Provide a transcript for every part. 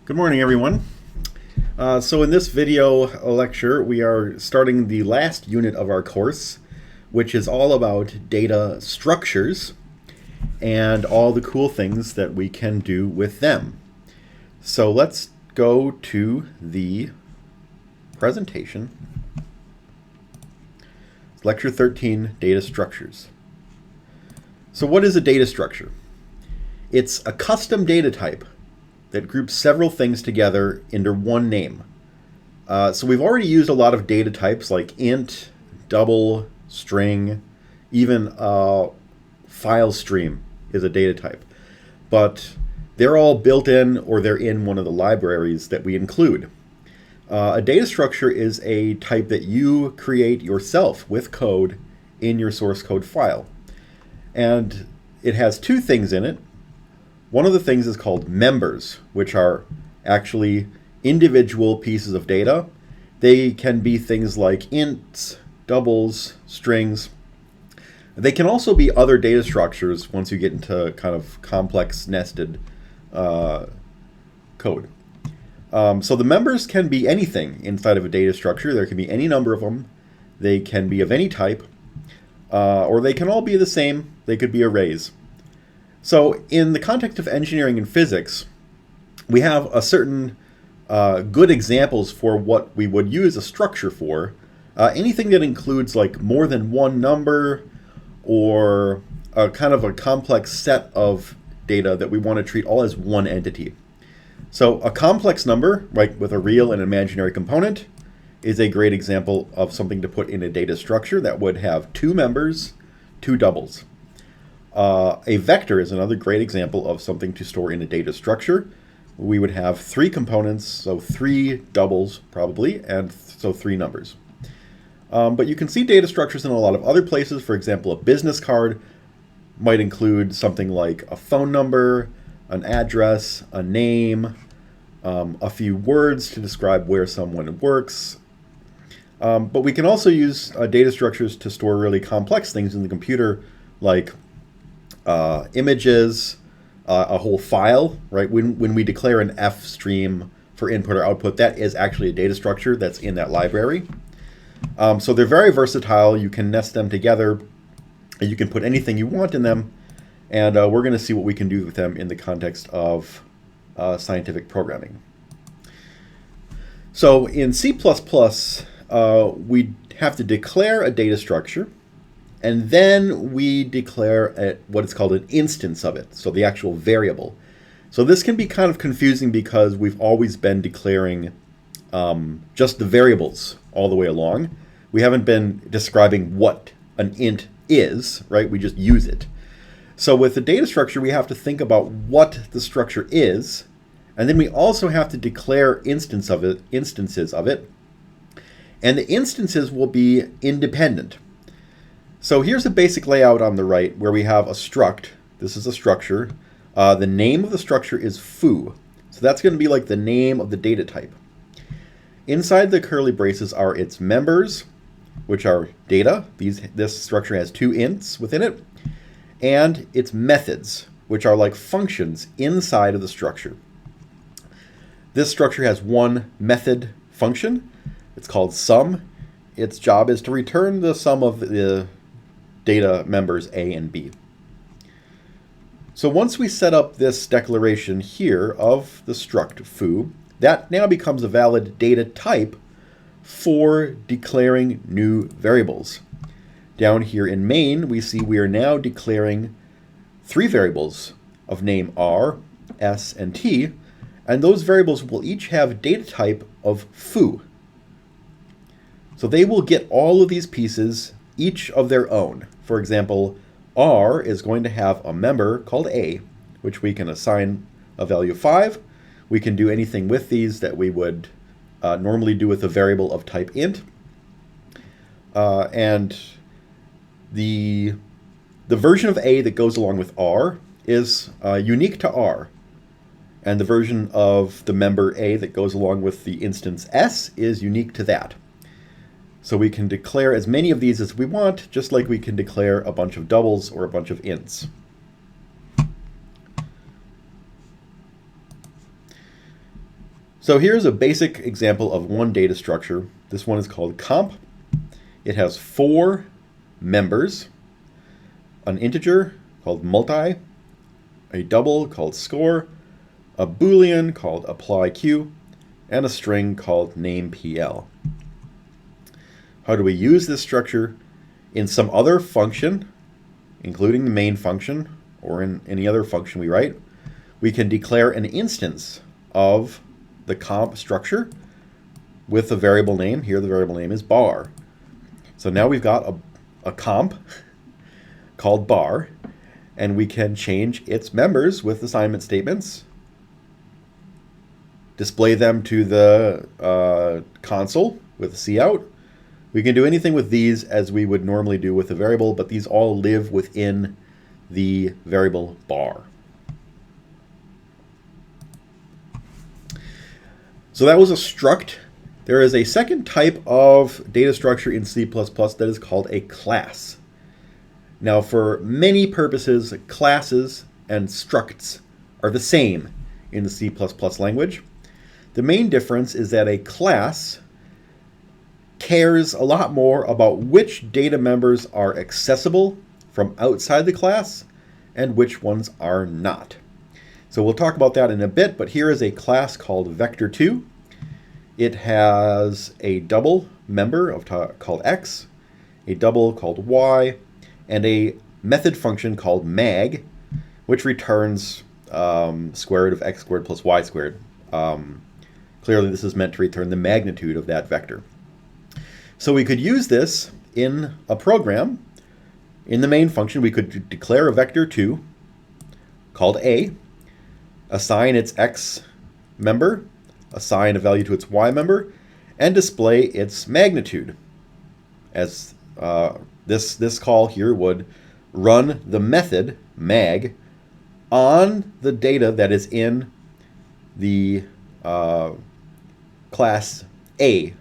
Good morning, everyone. So in this video lecture, we are starting the last unit of our course, which is all about data structures and all the cool things that we can do with them. So let's go to the presentation. Lecture 13, Data Structures. So what is a data structure? It's a custom data type that groups several things together into one name. So we've already used a lot of data types like int, double, string, even file stream is a data type. But they're all built in or they're in one of the libraries that we include. A data structure is a type that you create yourself with code in your source code file. And it has two things in it. One of the things is called members, which are actually individual pieces of data. They can be things like ints, doubles, strings. They can also be other data structures once you get into kind of complex nested code. So the members can be anything inside of a data structure. There can be any number of them. They can be of any type, or they can all be the same. They could be arrays. So in the context of engineering and physics, we have a certain good examples for what we would use a structure for. Anything that includes like more than one number or a kind of a complex set of data that we want to treat all as one entity. So a complex number, right, with a real and imaginary component is a great example of something to put in a data structure that would have two members, two doubles. A vector is another great example of something to store in a data structure. We would have three components, so three doubles probably, and so three numbers. But you can see data structures in a lot of other places. For example, a business card might include something like a phone number, an address, a name, a few words to describe where someone works. But we can also use data structures to store really complex things in the computer, like images, a whole file, right? When we declare an F stream for input or output, that is actually a data structure that's in that library. So they're very versatile. You can nest them together. You can put anything you want in them. And we're going to see what we can do with them in the context of scientific programming. So in C++, we have to declare a data structure. And then we declare what is called an instance of it, so the actual variable. So this can be kind of confusing because we've always been declaring just the variables all the way along. We haven't been describing what an int is, right? We just use it. So with the data structure, we have to think about what the structure is, and then we also have to declare instances of it, and the instances will be independent. So here's a basic layout on the right where we have a struct. This is a structure. The name of the structure is foo. So that's going to be like the name of the data type. Inside the curly braces are its members, which are data. This structure has two ints within it. And its methods, which are like functions inside of the structure. This structure has one method function. It's called sum. Its job is to return the sum of the data members A and B. So once we set up this declaration here of the struct foo, that now becomes a valid data type for declaring new variables. Down here in main, we see we are now declaring three variables of name R, S, and T, and those variables will each have data type of foo. So they will get all of these pieces, each of their own. For example, R is going to have a member called A, which we can assign a value of 5. We can do anything with these that we would normally do with a variable of type int. And the version of A that goes along with R is unique to R. And the version of the member A that goes along with the instance S is unique to that. So we can declare as many of these as we want, just like we can declare a bunch of doubles or a bunch of ints. So here's a basic example of one data structure. This one is called comp. It has 4 members, an integer called multi, a double called score, a boolean called apply q, and a string called name pl. How do we use this structure? In some other function, including the main function or in any other function we write, we can declare an instance of the comp structure with a variable name. Here the variable name is bar. So now we've got a comp called bar, and we can change its members with assignment statements, display them to the console with cout. We can do anything with these as we would normally do with a variable, but these all live within the variable bar. So that was a struct. There is a second type of data structure in C++ that is called a class. Now, for many purposes, classes and structs are the same in the C++ language. The main difference is that a class cares a lot more about which data members are accessible from outside the class and which ones are not. So we'll talk about that in a bit, but here is a class called vector2. It has a double member called x, a double called y, and a method function called mag, which returns square root of x squared plus y squared. Clearly this is meant to return the magnitude of that vector. So we could use this in a program. In the main function, we could declare a vector2 called a, assign its x member, assign a value to its y member, and display its magnitude. As this call here would run the method mag on the data that is in the class A,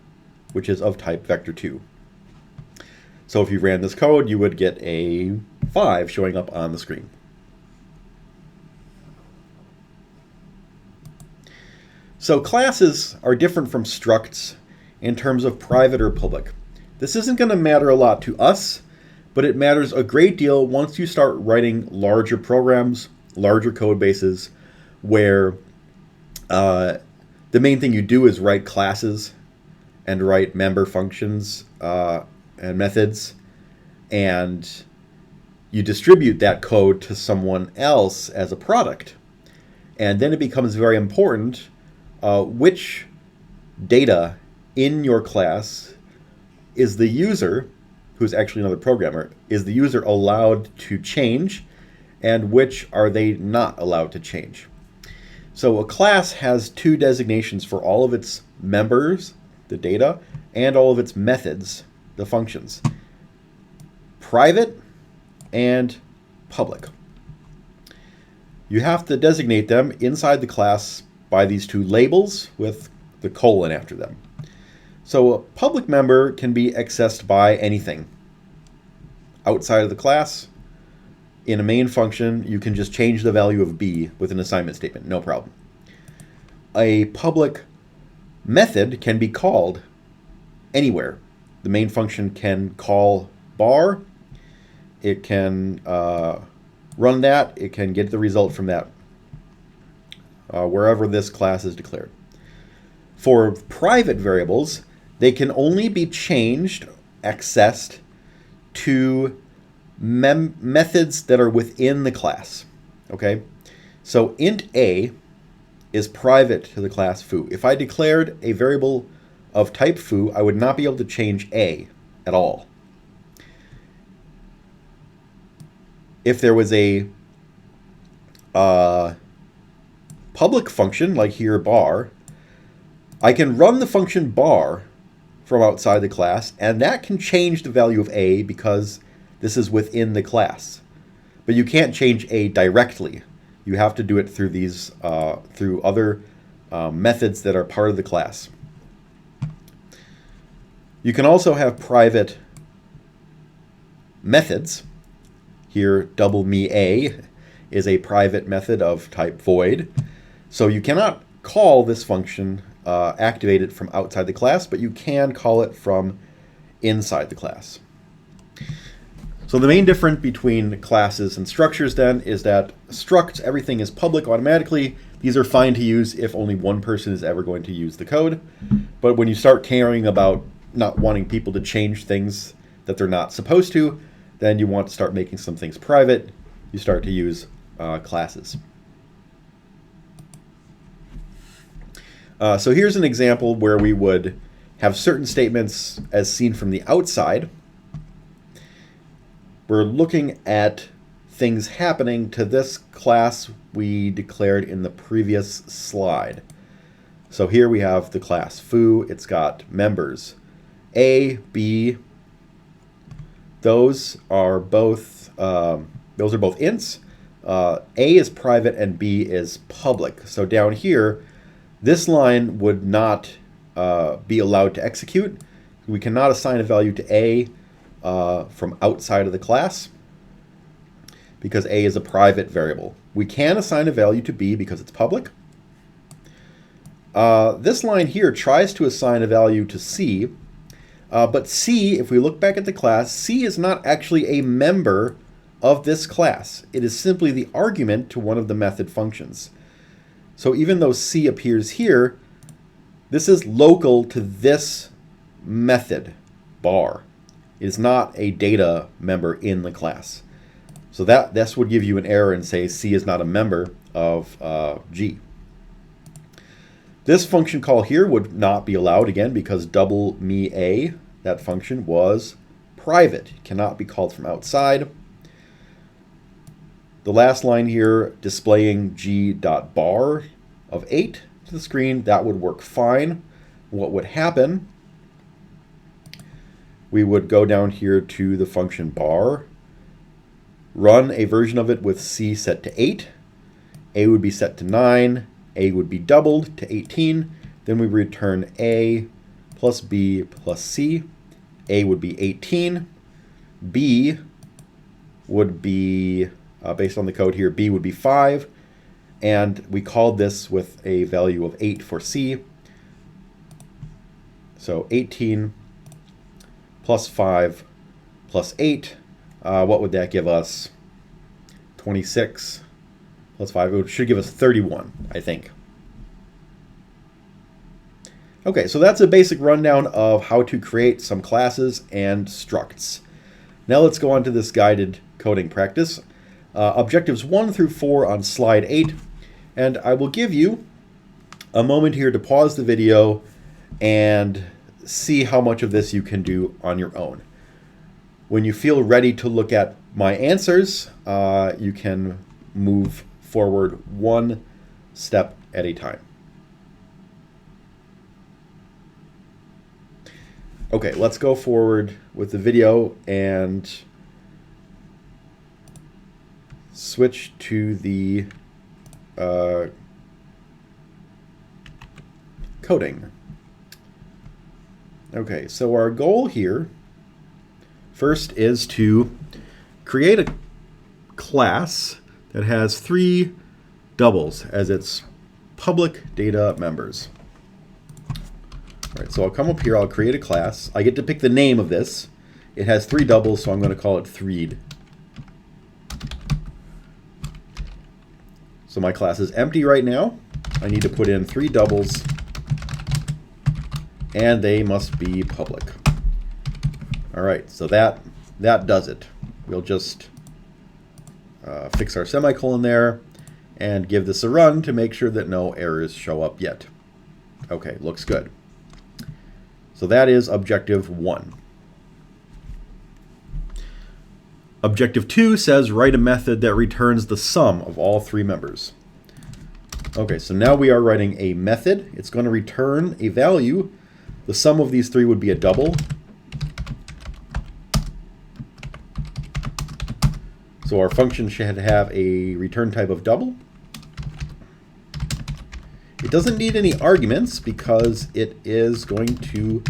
which is of type vector2. So if you ran this code, you would get a 5 showing up on the screen. So classes are different from structs in terms of private or public. This isn't going to matter a lot to us, but it matters a great deal once you start writing larger programs, larger code bases, where the main thing you do is write classes and write member functions and methods, and you distribute that code to someone else as a product. And then it becomes very important which data in your class is the user, who's actually another programmer, is the user allowed to change, and which are they not allowed to change. So a class has 2 designations for all of its members, the data, and all of its methods, the functions. Private and public. You have to designate them inside the class by these 2 labels with the colon after them. So a public member can be accessed by anything. Outside of the class, in a main function, you can just change the value of b with an assignment statement, no problem. A public method can be called anywhere. The main function can call bar, it can run that, it can get the result from that, wherever this class is declared. For private variables, they can only be changed, accessed to methods that are within the class. Okay, so int a is private to the class foo. If I declared a variable of type foo, I would not be able to change a at all. If there was a public function, like here bar, I can run the function bar from outside the class, and that can change the value of a because this is within the class. But you can't change a directly. You have to do it through these through other methods that are part of the class. You can also have private methods. Here, double me a is a private method of type void. So you cannot call this function, activate it from outside the class, but you can call it from inside the class. So the main difference between classes and structures then is that structs, everything is public automatically. These are fine to use if only one person is ever going to use the code. But when you start caring about not wanting people to change things that they're not supposed to, then you want to start making some things private. You start to use classes. So here's an example where we would have certain statements as seen from the outside. We're looking at things happening to this class we declared in the previous slide. So here we have the class foo. It's got members A, B. Those are both ints. A is private and B is public. So down here, this line would not be allowed to execute. We cannot assign a value to A from outside of the class because A is a private variable. We can assign a value to B because it's public. This line here tries to assign a value to C, but C, if we look back at the class, C is not actually a member of this class. It is simply the argument to one of the method functions. So even though C appears here, this is local to this method bar. It is not a data member in the class. So this would give you an error and say C is not a member of G. This function call here would not be allowed again because double me A, that function was private. It cannot be called from outside. The last line here displaying g.bar of 8 to the screen, that would work fine. What would happen? We would go down here to the function bar, run a version of it with C set to 8. A would be set to 9. A would be doubled to 18. Then we return A plus B plus C. A would be 18. B would be, based on the code here, B would be 5. And we called this with a value of 8 for C. So 18 plus 5 plus 8. What would that give us? 26 plus 5. It should give us 31, I think. Okay, so that's a basic rundown of how to create some classes and structs. Now let's go on to this guided coding practice. Objectives 1 through 4 on slide 8. And I will give you a moment here to pause the video and see how much of this you can do on your own. When you feel ready to look at my answers, you can move forward one step at a time. Okay, let's go forward with the video and switch to the coding. Okay, so our goal here first is to create a class that has 3 doubles as its public data members. All right, so I'll come up here, I'll create a class. I get to pick the name of this. It has 3 doubles, so I'm going to call it 3'd. So my class is empty right now. I need to put in 3 doubles, and they must be public. All right, so that does it. We'll just fix our semicolon there and give this a run to make sure that no errors show up yet. Okay, looks good. So that is objective 1. Objective 2 says write a method that returns the sum of all 3 members. Okay, so now we are writing a method. It's going to return a value. The sum of these 3 would be a double. So our function should have a return type of double. It doesn't need any arguments because it is going to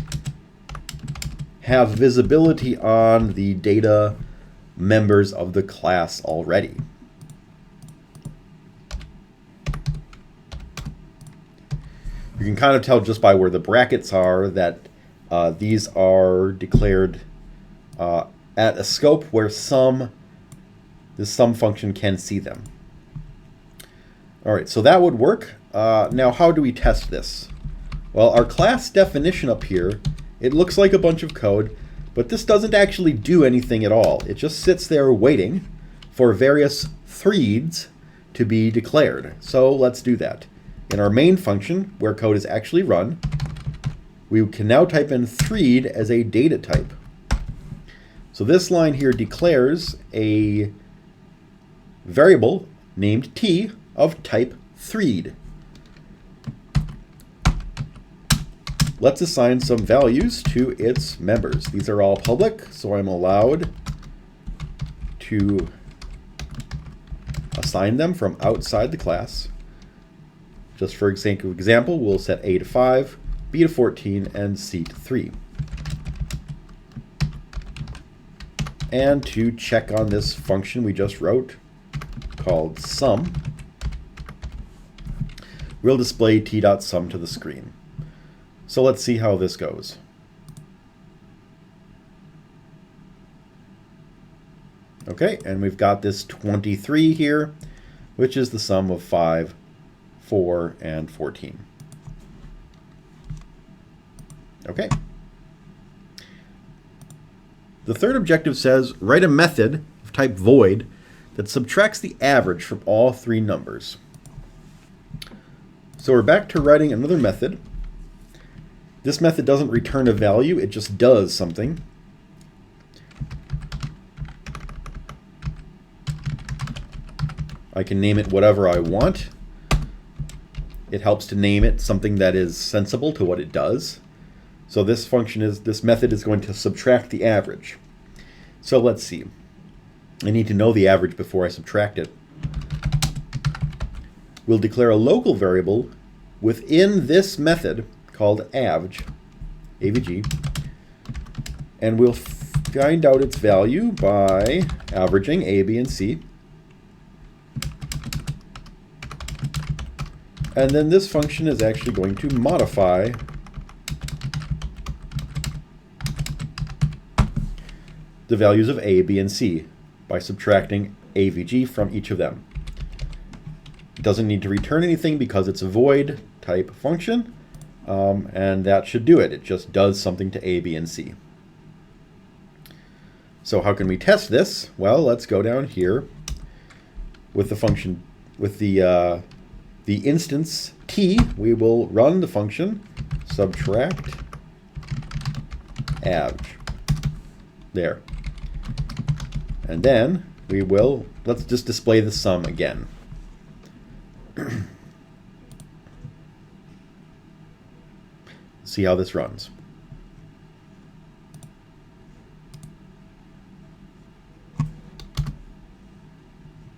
have visibility on the data members of the class already. You can kind of tell just by where the brackets are that these are declared at a scope where the sum function can see them. All right, so that would work. Now, how do we test this? Well, our class definition up here, it looks like a bunch of code, but this doesn't actually do anything at all. It just sits there waiting for various threads to be declared. So let's do that. In our main function, where code is actually run, we can now type in thread as a data type. So this line here declares a variable named t of type thread. Let's assign some values to its members. These are all public, so I'm allowed to assign them from outside the class. Just for example, we'll set A to 5, B to 14, and C to 3. And to check on this function we just wrote, called sum, we'll display t.sum to the screen. So let's see how this goes. Okay, and we've got this 23 here, which is the sum of 5, 4, and 14. Okay. The third objective says, write a method of type void that subtracts the average from all three numbers. So we're back to writing another method. This method doesn't return a value, it just does something. I can name it whatever I want. It helps to name it something that is sensible to what it does. So this method is going to subtract the average. So let's see. I need to know the average before I subtract it. We'll declare a local variable within this method called avg, and we'll find out its value by averaging A, B, and C. And then this function is actually going to modify the values of A, B, and C by subtracting avg from each of them. It doesn't need to return anything because it's a void type function, and that should do it. It just does something to A, B, and C. So how can we test this? Well, let's go down here with the function, with the instance t. We will run the function subtract avg. There. And then we will, let's just display the sum again. See how this runs.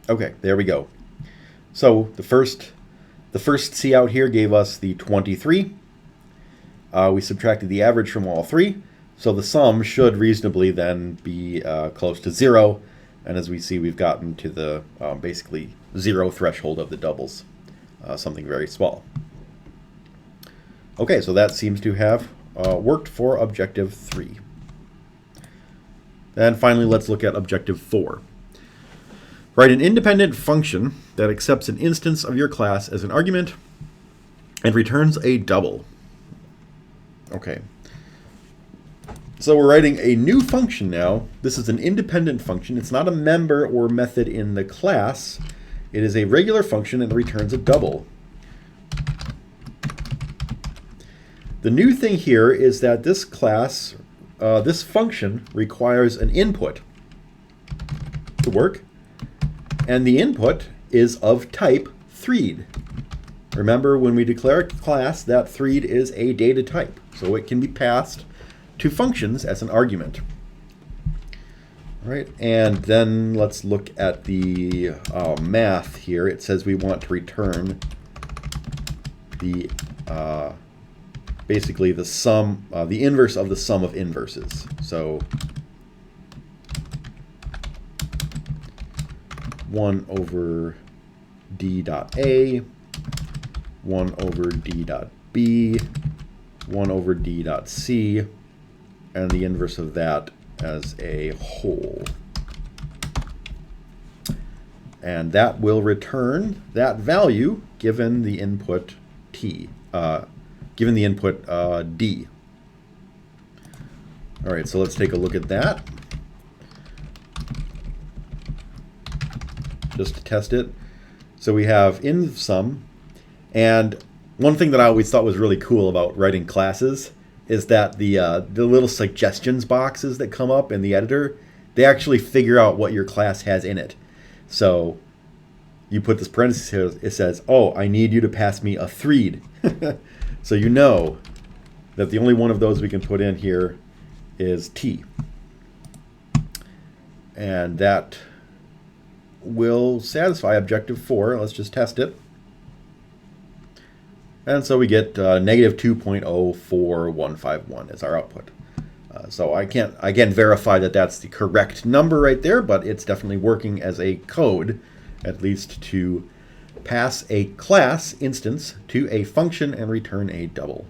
Okay, there we go. So the first C out here gave us the 23. We subtracted the average from all three. So the sum should reasonably then be close to 0. And as we see, we've gotten to the basically 0 threshold of the doubles, something very small. Okay, so that seems to have worked for objective 3. And finally, let's look at objective 4. Write an independent function that accepts an instance of your class as an argument and returns a double. Okay. So we're writing a new function now. This is an independent function. It's not a member or method in the class. It is a regular function and returns a double. The new thing here is that this class, this function requires an input to work, and the input is of type thread. Remember, when we declare a class, that thread is a data type, so it can be passed to functions as an argument. All right, and then let's look at the math here. It says we want to return the basically the sum, the inverse of the sum of inverses. So 1 over d dot a, 1 over d dot b 1 over d dot c, and the inverse of that as a whole. And that will return that value given the input t, given the input d. All right, so let's take a look at that just to test it. So we have in sum, and one thing that I always thought was really cool about writing classes is that the little suggestions boxes that come up in the editor, they actually figure out what your class has in it. So you put this parenthesis here, it says, oh, I need you to pass me a threed. So you know that the only one of those we can put in here is t. And that will satisfy objective 4. Let's just test it. And so we get negative 2.04151 as our output. So I can't, again, verify that that's the correct number right there, but it's definitely working as a code, at least to pass a class instance to a function and return a double.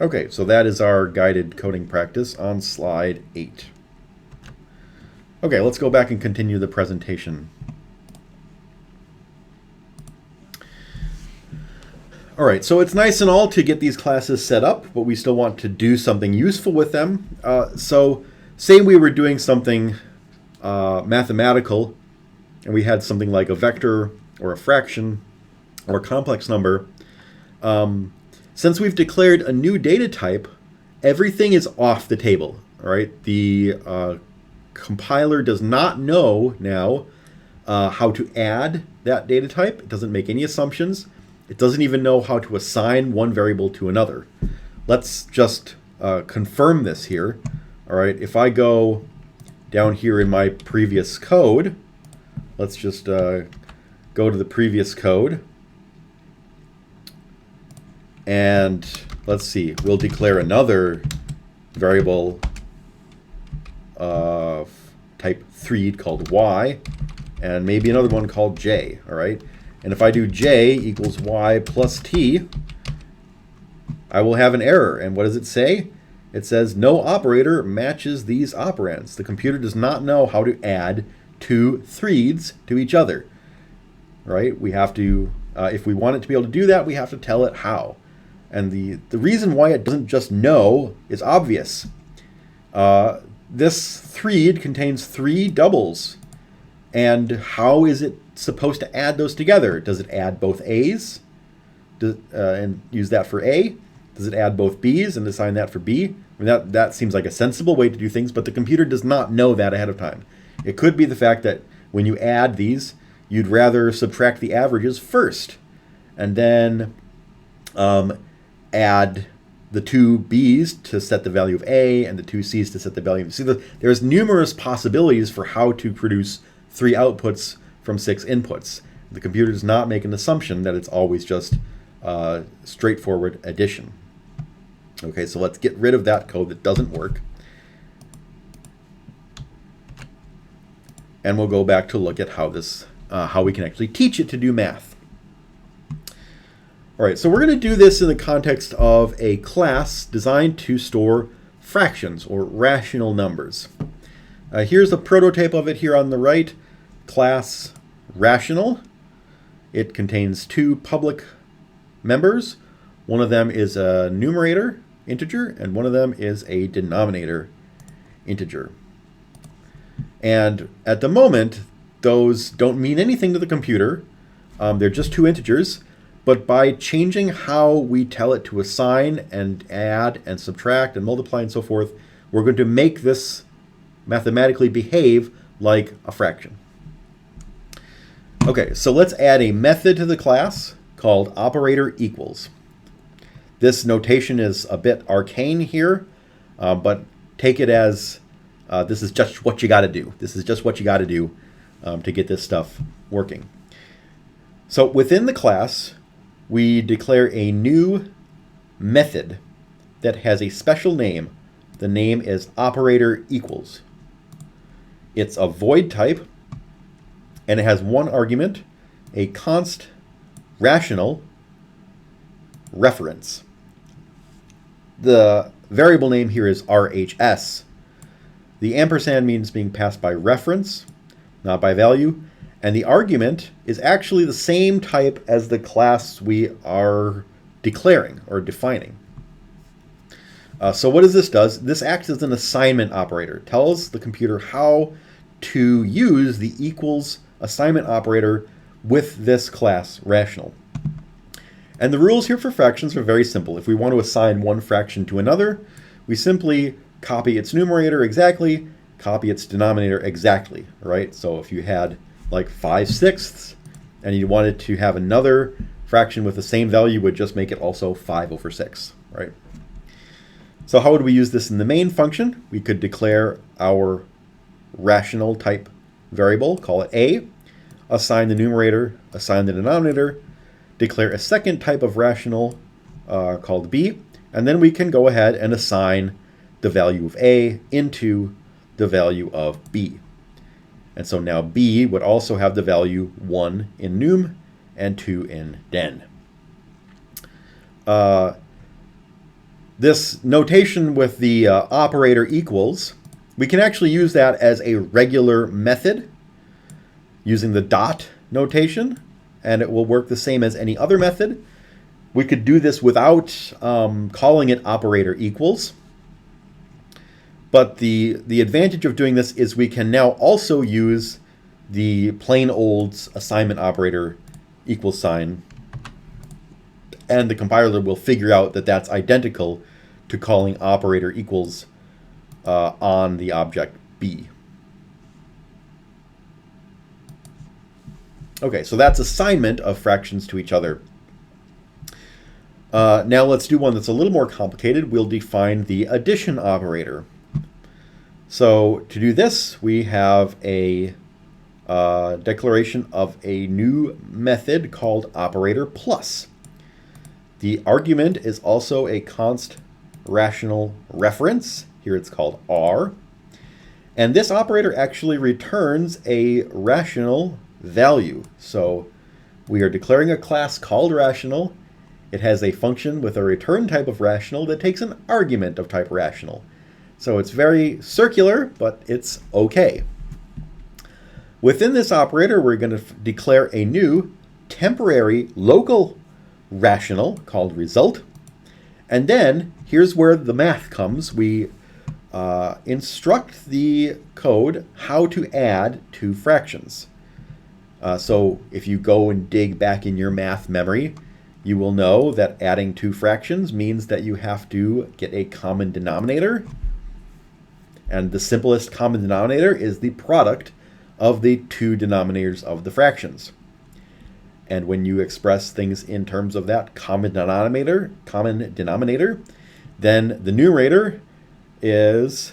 Okay, so that is our guided coding practice on slide 8. Okay, let's go back and continue the presentation. All right, so it's nice and all to get these classes set up, but we still want to do something useful with them. So say we were doing something mathematical, and we had something like a vector or a fraction or a complex number. Since we've declared a new data type, everything is off the table. All right, the compiler does not know now how to add that data type. It doesn't make any assumptions. It doesn't even know how to assign one variable to another. Let's just confirm this here. All right, if I go down here in my previous code, let's just go to the previous code. And let's see, we'll declare another variable of type 3 called y, and maybe another one called j, all right? And if I do j equals y plus t, I will have an error. And what does it say? It says no operator matches these operands. The computer does not know how to add two threeds to each other, right? We have to, if we want it to be able to do that, we have to tell it how. And the reason why it doesn't just know is obvious. This threed contains 3 doubles. And how is it supposed to add those together? Does it add both A's and use that for A? Does it add both B's and assign that for B? I mean, that seems like a sensible way to do things, but the computer does not know that ahead of time. It could be the fact that when you add these, you'd rather subtract the averages first and then add the 2 B's to set the value of A and the 2 C's to set the value of C. There's numerous possibilities for how to produce 3 outputs from 6 inputs. The computer does not make an assumption that it's always just straightforward addition. Okay, so let's get rid of that code that doesn't work. And we'll go back to look at how this, how we can actually teach it to do math. All right, so we're going to do this in the context of a class designed to store fractions or rational numbers. Here's a prototype of it here on the right. Class rational. It contains 2 public members. One of them is a numerator integer, and one of them is a denominator integer. And at the moment, those don't mean anything to the computer. They're just 2 integers. But by changing how we tell it to assign and add and subtract and multiply and so forth, we're going to make this mathematically behave like a fraction. Okay, so let's add a method to the class called operator equals. This notation is a bit arcane here, but take it as this is just what you got to do. This is just what you got to do to get this stuff working. So within the class, we declare a new method that has a special name. The name is operator equals. It's a void type, and it has one argument, a const rational reference. The variable name here is RHS. The ampersand means being passed by reference, not by value. And the argument is actually the same type as the class we are declaring or defining. So what does this do? This acts as an assignment operator. It tells the computer how to use the equals assignment operator with this class rational. And the rules here for fractions are very simple. If we want to assign one fraction to another, we simply copy its numerator exactly, copy its denominator exactly, right? So if you had like 5/6 and you wanted to have another fraction with the same value, you would just make it also 5/6, right? So how would we use this in the main function? We could declare our rational type variable, call it A, assign the numerator, assign the denominator, declare a second type of rational called B, and then we can go ahead and assign the value of A into the value of B. And so now B would also have the value 1 in num and 2 in den. This notation with the operator equals, we can actually use that as a regular method using the dot notation, and it will work the same as any other method. We could do this without calling it operator equals. But the advantage of doing this is we can now also use the plain old assignment operator equal sign, and the compiler will figure out that that's identical to calling operator equals on the object B. Okay, so that's assignment of fractions to each other. Now let's do one that's a little more complicated. We'll define the addition operator. So to do this, we have a declaration of a new method called operator plus. The argument is also a const rational reference. Here it's called R. And this operator actually returns a rational value. So we are declaring a class called rational. It has a function with a return type of rational that takes an argument of type rational. So it's very circular, but it's okay. Within this operator, we're going to declare a new temporary local rational called result. And then here's where the math comes. We instruct the code how to add two fractions. So if you go and dig back in your math memory, you will know that adding two fractions means that you have to get a common denominator. And the simplest common denominator is the product of the two denominators of the fractions. And when you express things in terms of that common denominator, then the numerator is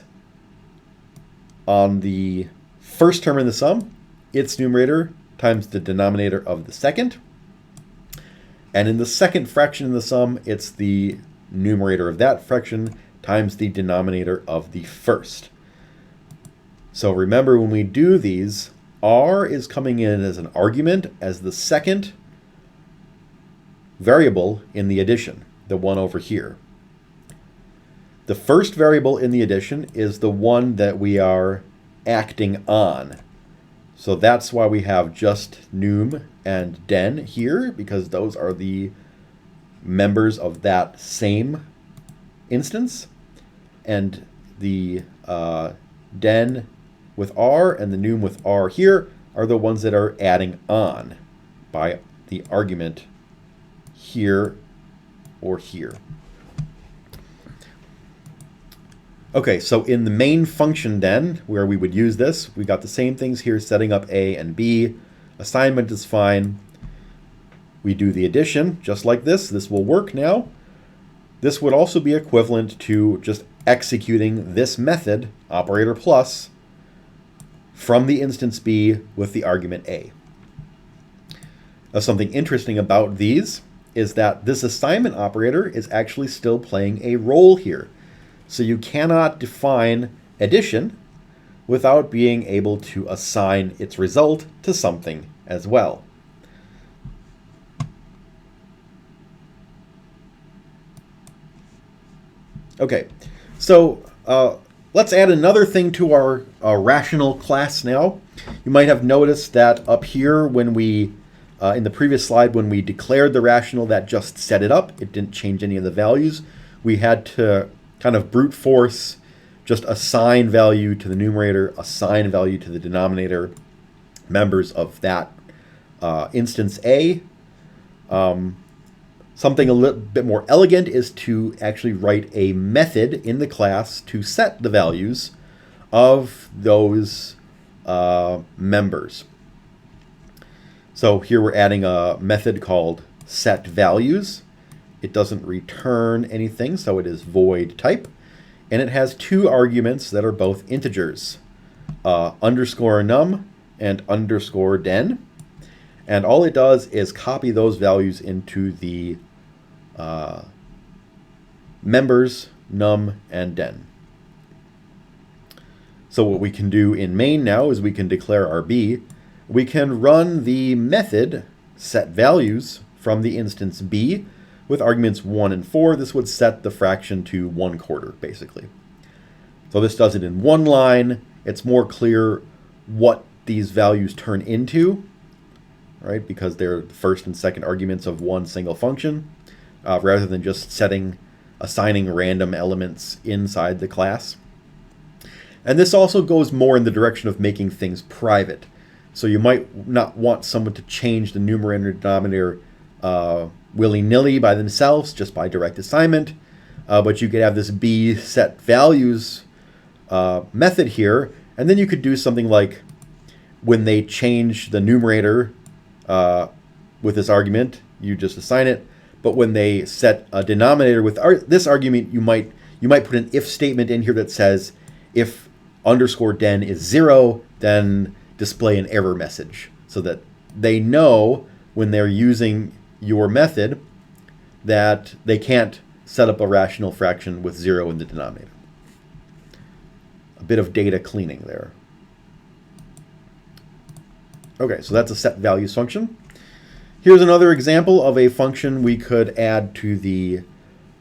on the first term in the sum, its numerator times the denominator of the second. And in the second fraction in the sum, it's the numerator of that fraction times the denominator of the first. So remember, when we do these, R is coming in as an argument as the second variable in the addition, the one over here. The first variable in the addition is the one that we are acting on. So that's why we have just num and den here, because those are the members of that same instance. And the den with R and the num with R here are the ones that are adding on by the argument here or here. Okay, so in the main function then, where we would use this, we got the same things here, setting up A and B. Assignment is fine. We do the addition just like this. This will work now. This would also be equivalent to just executing this method, operator plus, from the instance B with the argument A. Now, something interesting about these is that this assignment operator is actually still playing a role here. So you cannot define addition without being able to assign its result to something as well. Okay, so let's add another thing to our rational class now. You might have noticed that up here when we, in the previous slide, when we declared the rational, that just set it up. It didn't change any of the values. We had to kind of brute force, just assign value to the numerator, assign value to the denominator, members of that instance A. Something a little bit more elegant is to actually write a method in the class to set the values of those members. So here we're adding a method called setValues. It doesn't return anything, so it is void type. And it has two arguments that are both integers, underscore num and underscore den. And all it does is copy those values into the members num and den. So what we can do in main now is we can declare our B. We can run the method setValues from the instance B with arguments 1 and 4. This would set the fraction to 1/4, basically. So this does it in one line. It's more clear what these values turn into, right? Because they're the first and second arguments of one single function, rather than just assigning random elements inside the class. And this also goes more in the direction of making things private. So you might not want someone to change the numerator and denominator willy-nilly by themselves, just by direct assignment. But you could have this B setValues method here, and then you could do something like when they change the numerator with this argument, you just assign it. But when they set a denominator with this argument, you might put an if statement in here that says if underscore den is 0, then display an error message, so that they know when they're using your method that they can't set up a rational fraction with 0 in the denominator. A bit of data cleaning there. Okay, so that's a setValues function. Here's another example of a function we could add to the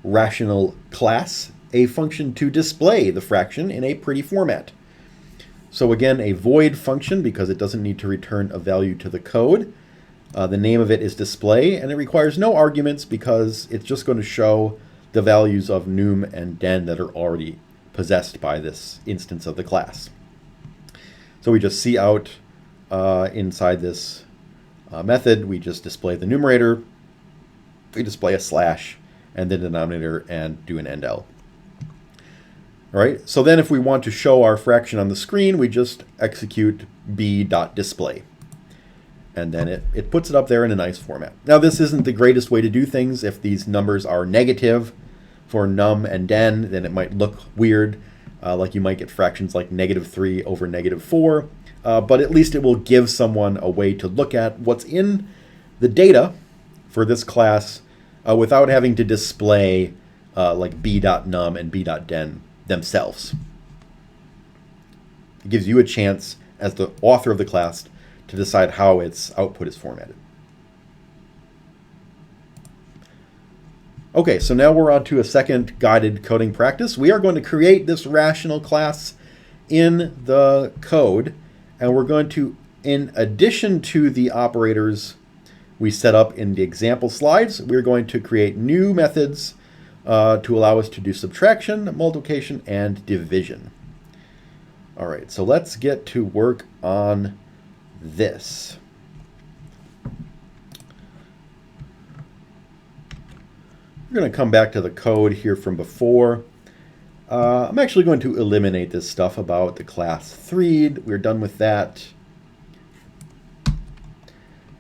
rational class, a function to display the fraction in a pretty format. So again, a void function because it doesn't need to return a value to the code. The name of it is display, and it requires no arguments because it's just going to show the values of num and den that are already possessed by this instance of the class. So we just see out inside this method, we just display the numerator, we display a slash, and the denominator, and do an endl. All right, so then if we want to show our fraction on the screen, we just execute b.display. And then it puts it up there in a nice format. Now this isn't the greatest way to do things. If these numbers are negative for num and den, then it might look weird, like you might get fractions like -3 over -4. But at least it will give someone a way to look at what's in the data for this class without having to display like b.num and b.den themselves. It gives you a chance as the author of the class to decide how its output is formatted. Okay, so now we're on to a second guided coding practice. We are going to create this rational class in the code, and we're going to, in addition to the operators we set up in the example slides, we're going to create new methods to allow us to do subtraction, multiplication, and division. All right, so let's get to work on this. We're going to come back to the code here from before. I'm actually going to eliminate this stuff about the class 3. We're done with that.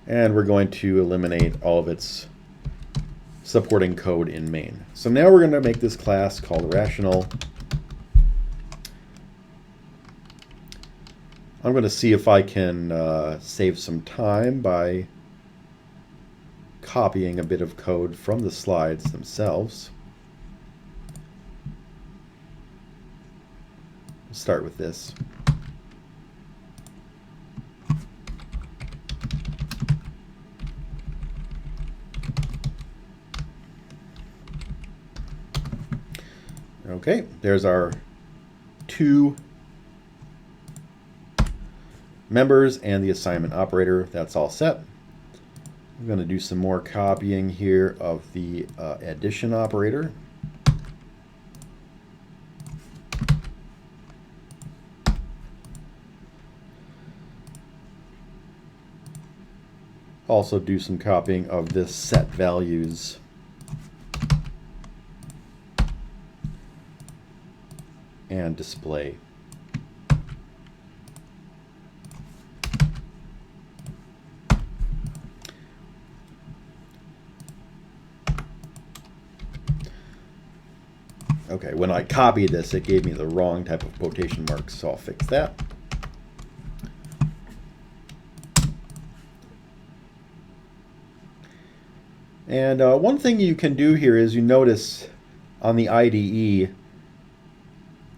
And we're going to eliminate all of its supporting code in main. So now we're going to make this class called rational. I'm going to see if I can save some time by copying a bit of code from the slides themselves. We'll start with this. Okay, there's our two members and the assignment operator. That's all set. I'm going to do some more copying here of the addition operator. Also do some copying of this set values. And display. Okay, when I copied this, it gave me the wrong type of quotation marks, so I'll fix that. And one thing you can do here is you notice on the IDE,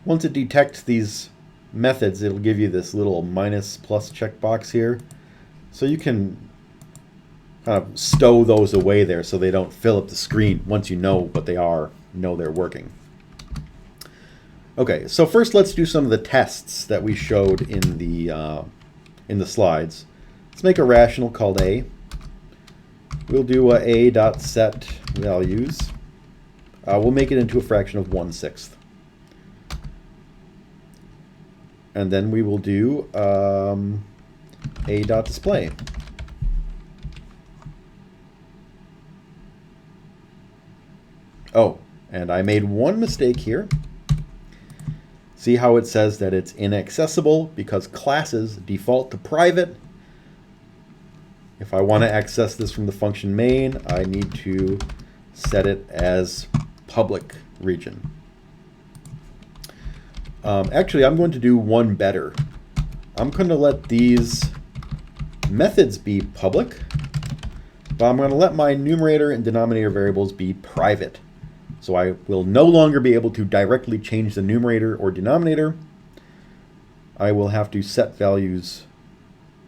once it detects these methods, it'll give you this little minus plus checkbox here. So you can kind of stow those away there so they don't fill up the screen once you know what they are, know they're working. Okay, so first let's do some of the tests that we showed in the slides. Let's make a rational called a. We'll do a.set values. We'll make it into a fraction of 1/6. And then we will do a.display. Oh, and I made one mistake here. See how it says that it's inaccessible because classes default to private. If I want to access this from the function main, I need to set it as public region. Actually, I'm going to do one better. I'm going to let these methods be public, but I'm going to let my numerator and denominator variables be private. So I will no longer be able to directly change the numerator or denominator. I will have to set values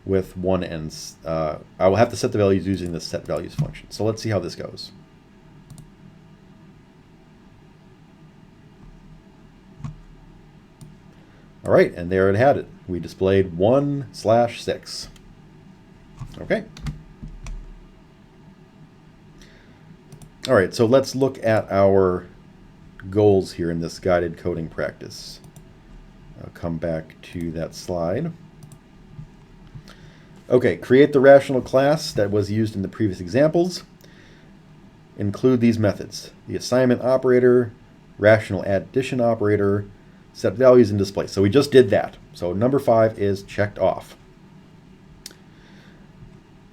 with one and I will have to set the values using the set values function. So let's see how this goes. All right, and there it had it. We displayed 1/6. Okay. All right, so let's look at our goals here in this guided coding practice. I'll come back to that slide. Okay, create the rational class that was used in the previous examples. Include these methods: the assignment operator, rational addition operator, set values, and display. So we just did that. So number 5 is checked off.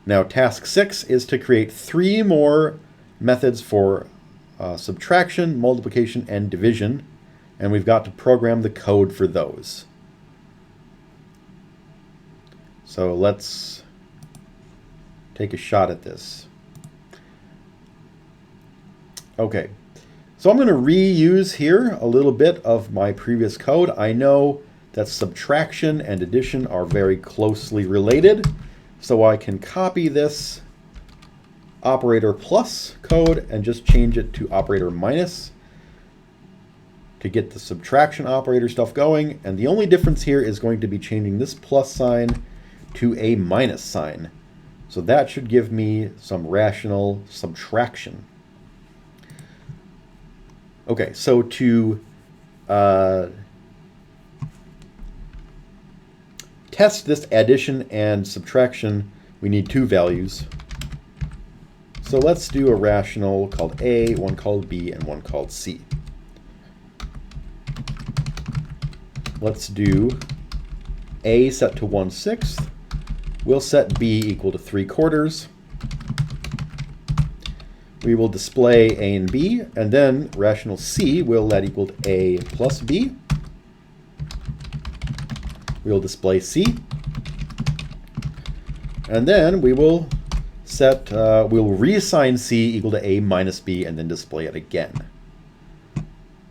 Now task 6 is to create 3 more methods for subtraction, multiplication, and division, and we've got to program the code for those. So let's take a shot at this. Okay, so I'm going to reuse here a little bit of my previous code. I know that subtraction and addition are very closely related, so I can copy this operator plus code and just change it to operator minus to get the subtraction operator stuff going. And the only difference here is going to be changing this plus sign to a minus sign. So that should give me some rational subtraction. Okay, so to test this addition and subtraction, we need 2 values. So let's do a rational called A, one called B, and one called C. Let's do A set to 1/6. We'll set B equal to 3/4. We will display A and B, and then rational C will let equal to A plus B. We'll display C. And then we will set, we'll reassign C equal to A minus B and then display it again.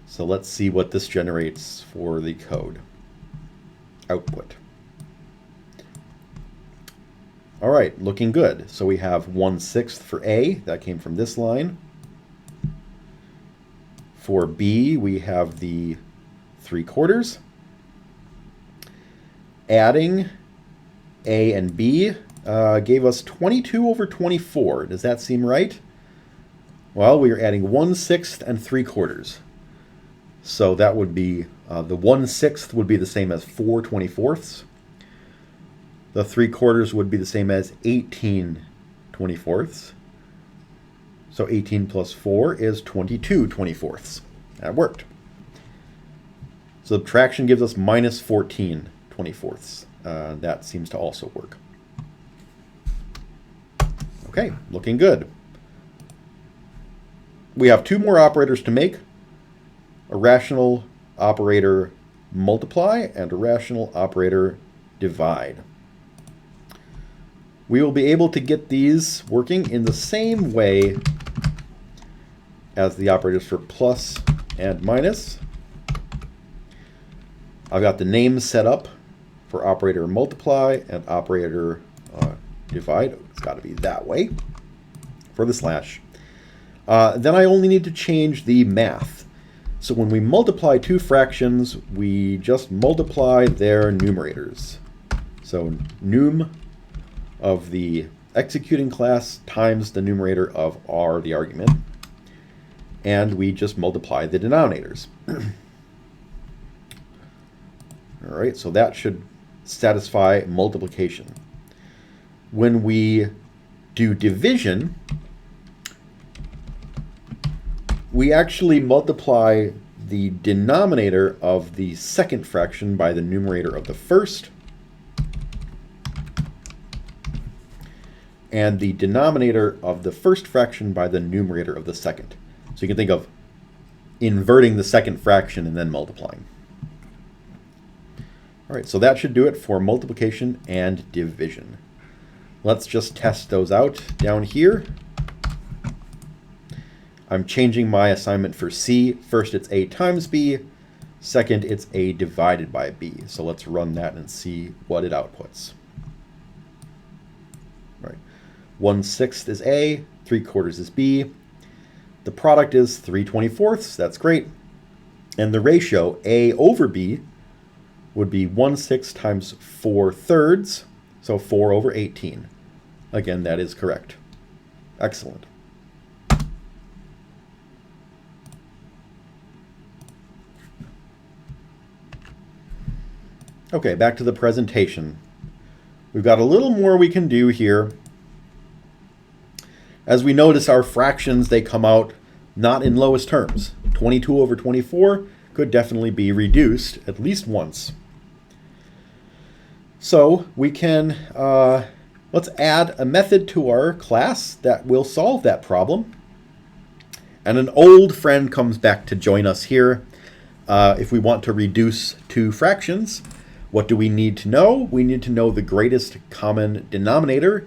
So let's see what this generates for the code output. All right, looking good. So we have 1/6 for A, that came from this line. For b, we have the 3/4. Adding a and b gave us 22/24. Does that seem right? Well, we are adding 1/6 and 3/4. So that would be, the 1/6 would be the same as 4/24. The 3/4 would be the same as 18/24. So 18 plus 4 is 22/24. That worked. Subtraction gives us minus 14/24. That seems to also work. Okay, looking good. We have two more operators to make. A rational operator multiply and a rational operator divide. We will be able to get these working in the same way as the operators for plus and minus. I've got the names set up for operator multiply and operator divide. It's got to be that way for the slash. Then I only need to change the math. So when we multiply two fractions, we just multiply their numerators. So num of the executing class times the numerator of r, the argument. And we just multiply the denominators. All right, so that should satisfy multiplication. When we do division, we actually multiply the denominator of the second fraction by the numerator of the first, and the denominator of the first fraction by the numerator of the second. So you can think of inverting the second fraction and then multiplying. All right, so that should do it for multiplication and division. Let's just test those out down here. I'm changing my assignment for C. First, it's A times B. Second, it's A divided by B. So let's run that and see what it outputs. All right, 1/6 is A, 3/4 is B. The product is 3/24. That's great. And the ratio A over B would be 1/6 times 4/3, so 4/18. Again, that is correct. Excellent. Okay, back to the presentation. We've got a little more we can do here. As we notice, our fractions, they come out not in lowest terms. 22/24 could definitely be reduced at least once. So we can, let's add a method to our class that will solve that problem. And an old friend comes back to join us here. If we want to reduce two fractions, what do we need to know? We need to know the greatest common denominator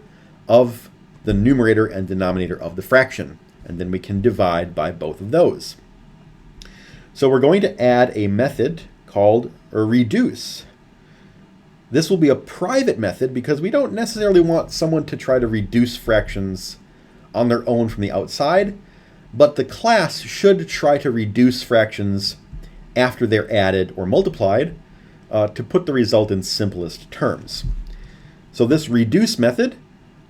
of the numerator and denominator of the fraction. And then we can divide by both of those. So we're going to add a method called reduce. This will be a private method because we don't necessarily want someone to try to reduce fractions on their own from the outside, but the class should try to reduce fractions after they're added or multiplied to put the result in simplest terms. So this reduce method,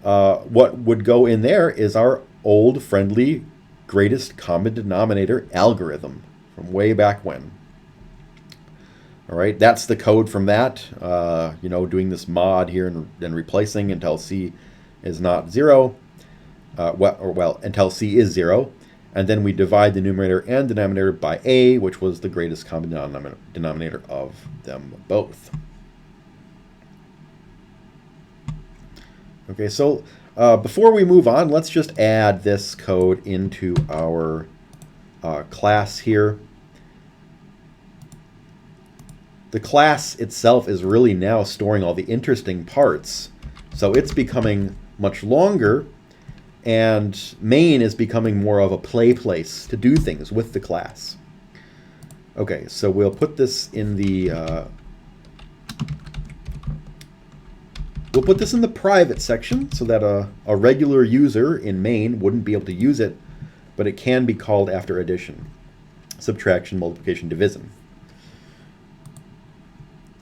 what would go in there is our old friendly greatest common denominator algorithm from way back when. All right, that's the code from that, you know, doing this mod here and then replacing until C is not 0, until C is 0. And then we divide the numerator and denominator by A, which was the greatest common denominator of them both. Okay, so before we move on, let's just add this code into our class here. The class itself is really now storing all the interesting parts. So it's becoming much longer, and main is becoming more of a play place to do things with the class. Okay, so we'll put this in the private section so that a regular user in main wouldn't be able to use it, but it can be called after addition. subtraction, multiplication, division.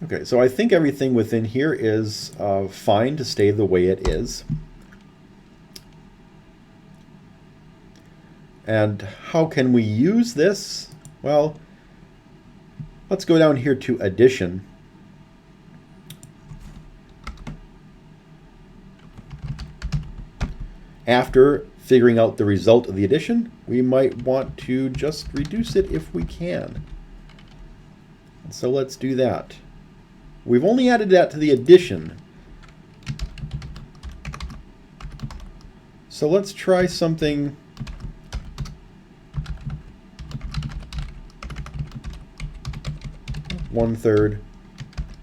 Okay, so I think everything within here is fine to stay the way it is. And how can we use this? Well, let's go down here to addition. After figuring out the result of the addition, we might want to just reduce it if we can. So let's do that. We've only added that to the addition. So let's try something. One third,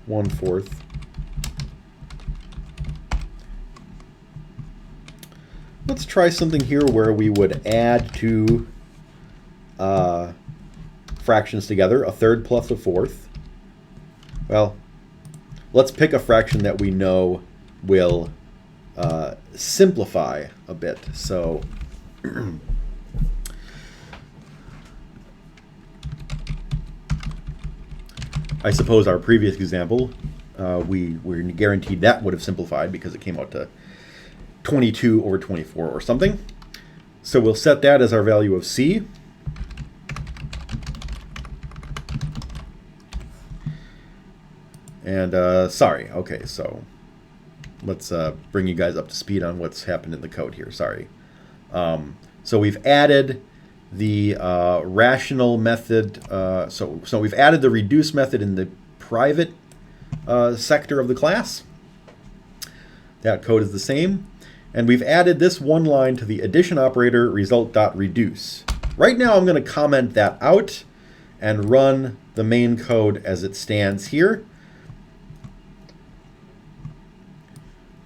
1/4. Let's try something here where we would add two fractions together, a third plus a fourth. Well, let's pick a fraction that we know will simplify a bit. So I suppose our previous example, we were guaranteed that would have simplified because it came out to 22 over 24 or something. So we'll set that as our value of c. And sorry, okay, so let's bring you guys up to speed on what's happened in the code here. Sorry. So we've added the rational method. So we've added the reduce method in the private sector of the class. That code is the same. And we've added this one line to the addition operator result.reduce. Right now I'm going to comment that out and run the main code as it stands here.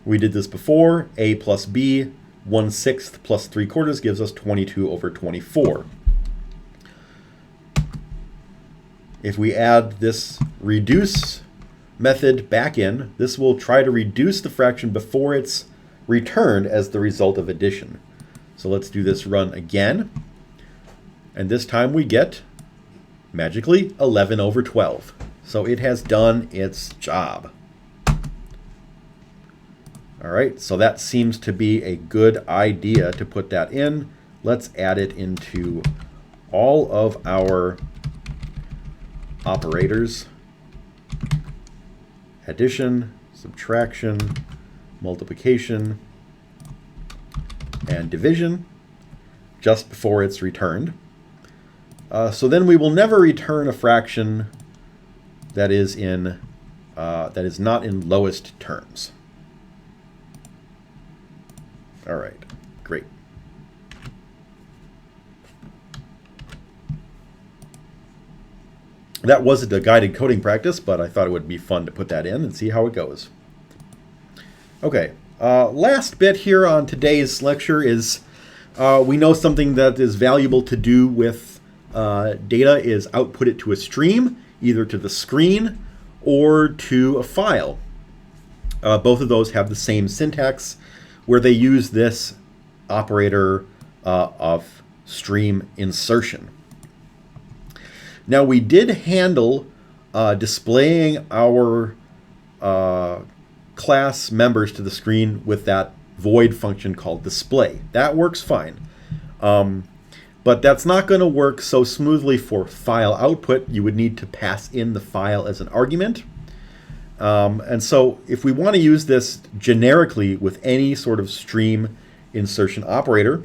We did this before. A plus b, 1/6 plus 3/4 gives us 22 over 24. If we add this reduce method back in, this will try to reduce the fraction before it's returned as the result of addition. So let's do this run again. And this time we get, magically, 11 over 12. So it has done its job. All right, so that seems to be a good idea to put that in. Let's add it into all of our operators. Addition, subtraction, multiplication, and division just before it's returned. So then we will never return a fraction that is not in lowest terms. All right, great. That wasn't a guided coding practice, but I thought it would be fun to put that in and see how it goes. Okay, last bit here on today's lecture is we know something that is valuable to do with data is output it to a stream, either to the screen or to a file. Both of those have the same syntax where they use this operator of stream insertion. Now we did handle displaying our class members to the screen with that void function called display. That works fine. But that's not going to work so smoothly for file output. You would need to pass in the file as an argument. And so if we want to use this generically with any sort of stream insertion operator,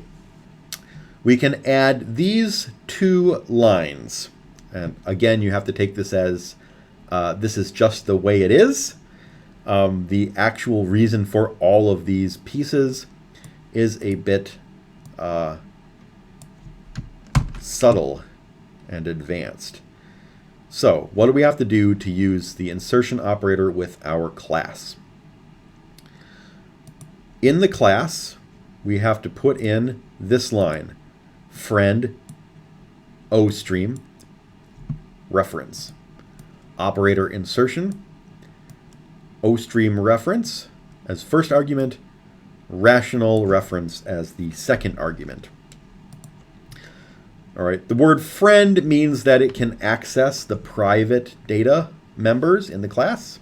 we can add these two lines. And again, you have to take this as this is just the way it is. The actual reason for all of these pieces is a bit subtle and advanced. So what do we have to do to use the insertion operator with our class? In the class, we have to put in this line, friend ostream reference. Operator insertion, ostream reference as first argument, rational reference as the second argument. All right. The word friend means that it can access the private data members in the class.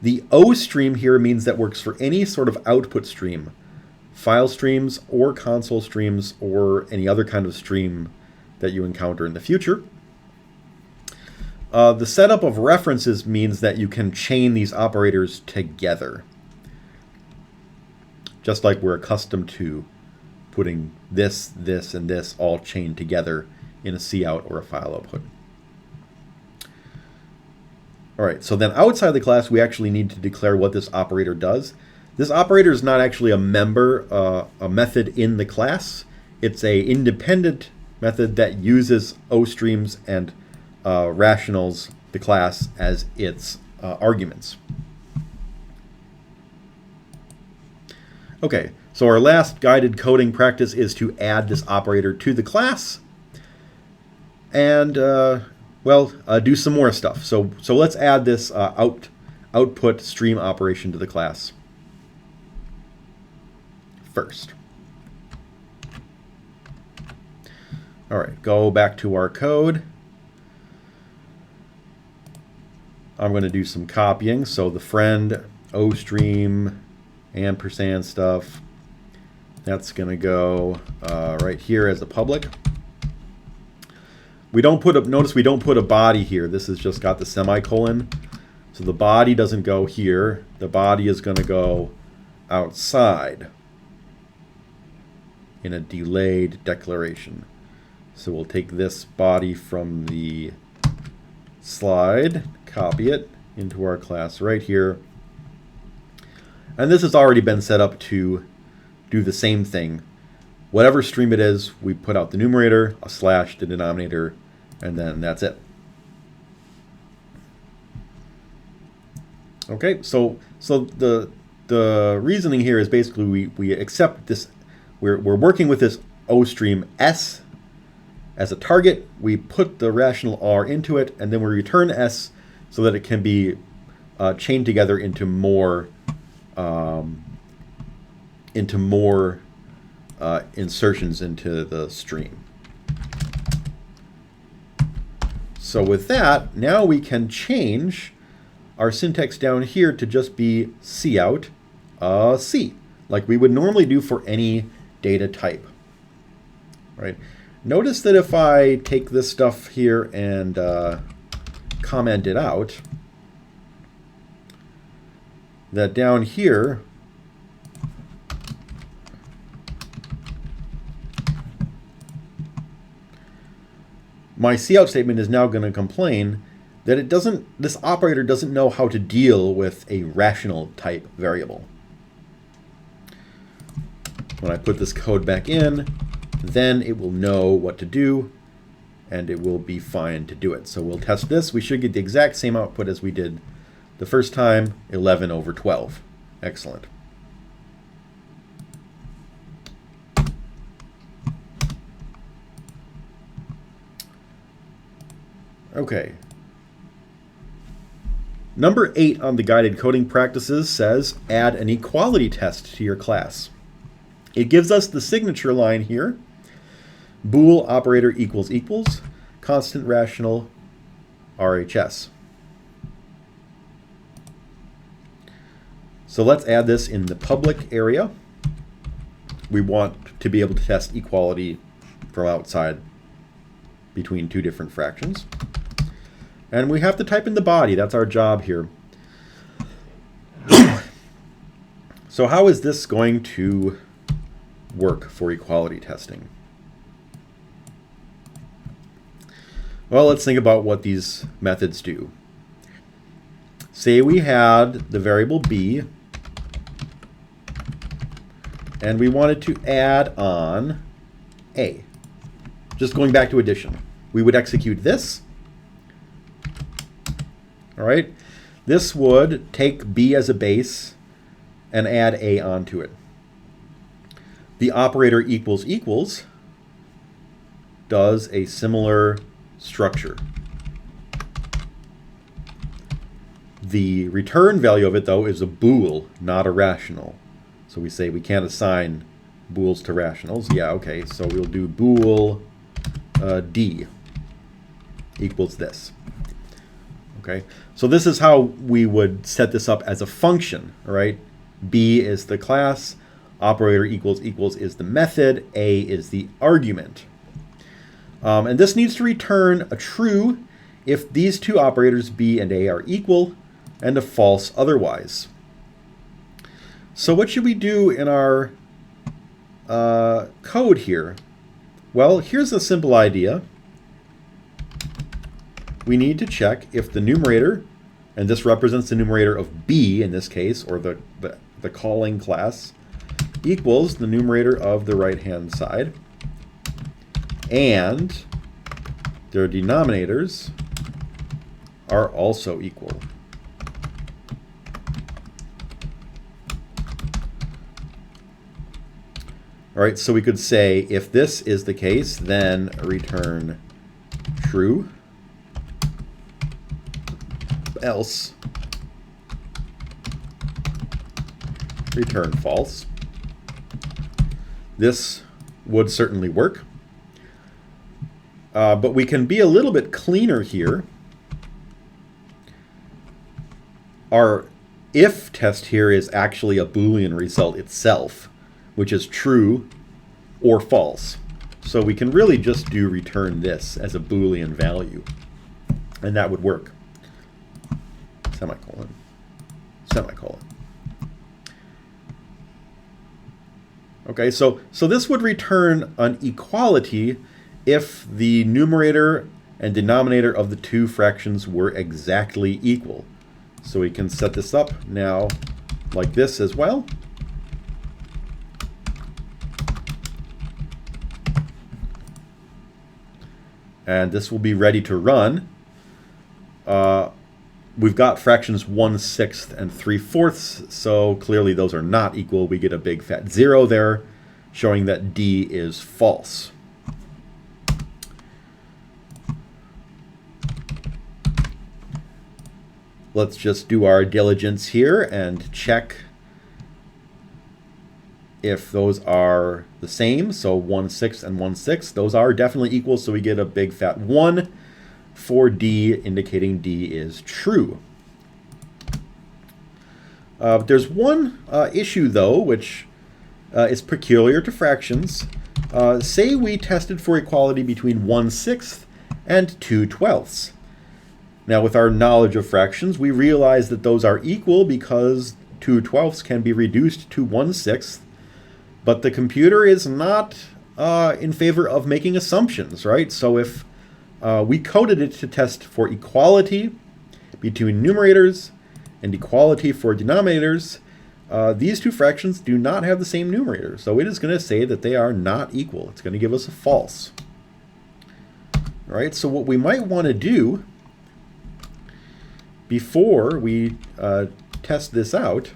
The O stream here means that works for any sort of output stream, file streams or console streams or any other kind of stream that you encounter in the future. The setup of references means that you can chain these operators together, just like we're accustomed to putting this, this, and this all chained together in a cout or a file output. All right, so then outside the class, we actually need to declare what this operator does. This operator is not actually a member, a method in the class. It's an independent method that uses OStreams and rationals, the class, as its arguments. Okay, so our last guided coding practice is to add this operator to the class and, do some more stuff. So let's add this output stream operation to the class first. All right, go back to our code. I'm going to do some copying. So the friend, OStream, ampersand stuff, that's going to go right here as a public. We don't put a, notice we don't put a body here. This has just got the semicolon. So the body doesn't go here. The body is going to go outside in a delayed declaration. So we'll take this body from the slide, copy it into our class right here. And this has already been set up to do the same thing. Whatever stream it is, we put out the numerator, a slash, the denominator, and then that's it. Okay, so the reasoning here is basically we accept this. We're working with this O stream S as a target. We put the rational R into it, and then we return S so that it can be chained together into more insertions into the stream. So with that, now we can change our syntax down here to just be cout C, like we would normally do for any data type. Right? Notice that if I take this stuff here and comment it out, that down here, my cout statement is now going to complain that it doesn't, this operator doesn't know how to deal with a rational type variable. When I put this code back in, then it will know what to do, and it will be fine to do it. So we'll test this. We should get the exact same output as we did the first time, 11 over 12. Excellent. Okay. Number 8 on the guided coding practices says add an equality test to your class. It gives us the signature line here. Bool operator equals equals, constant rational RHS. So let's add this in the public area. We want to be able to test equality from outside between two different fractions. And we have to type in the body. That's our job here. So how is this going to work for equality testing? Well, let's think about what these methods do. Say we had the variable b, and we wanted to add on a. Just going back to addition. We would execute this. All right. This would take b as a base and add a onto it. The operator equals equals does a similar structure. The return value of it, though, is a bool, not a rational. So we say we can't assign bools to rationals. Yeah, okay, so we'll do bool d equals this. Okay, so this is how we would set this up as a function, all right? B is the class, operator equals is the method, A is the argument. And this needs to return a true if these two operators, B and A, are equal, and a false otherwise. So what should we do in our code here? Well, here's a simple idea. We need to check if the numerator, and this represents the numerator of B in this case, or the calling class, equals the numerator of the right-hand side, and their denominators are also equal. All right, so we could say if this is the case, then return true, else return false. This would certainly work, but we can be a little bit cleaner here. Our if test here is actually a Boolean result itself, which is true or false. So we can really just do return this as a Boolean value, and that would work. Semicolon, semicolon. Okay, so this would return an equality if the numerator and denominator of the two fractions were exactly equal. So we can set this up now like this as well. And this will be ready to run. We've got fractions 1/6 and 3/4, so clearly those are not equal. We get a big fat 0 there, showing that D is false. Let's just do our diligence here and check if those are the same. So 1/6 and 1/6, those are definitely equal, so we get a big fat 1 for D, indicating D is true. There's one issue, though, which is peculiar to fractions. Say we tested for equality between 1/6 and 2/12. Now, with our knowledge of fractions, we realize that those are equal because 2/12 can be reduced to 1/6, but the computer is not in favor of making assumptions, right? So if we coded it to test for equality between numerators and equality for denominators, these two fractions do not have the same numerator. So it is going to say that they are not equal. It's going to give us a false. All right, so what we might want to do before we test this out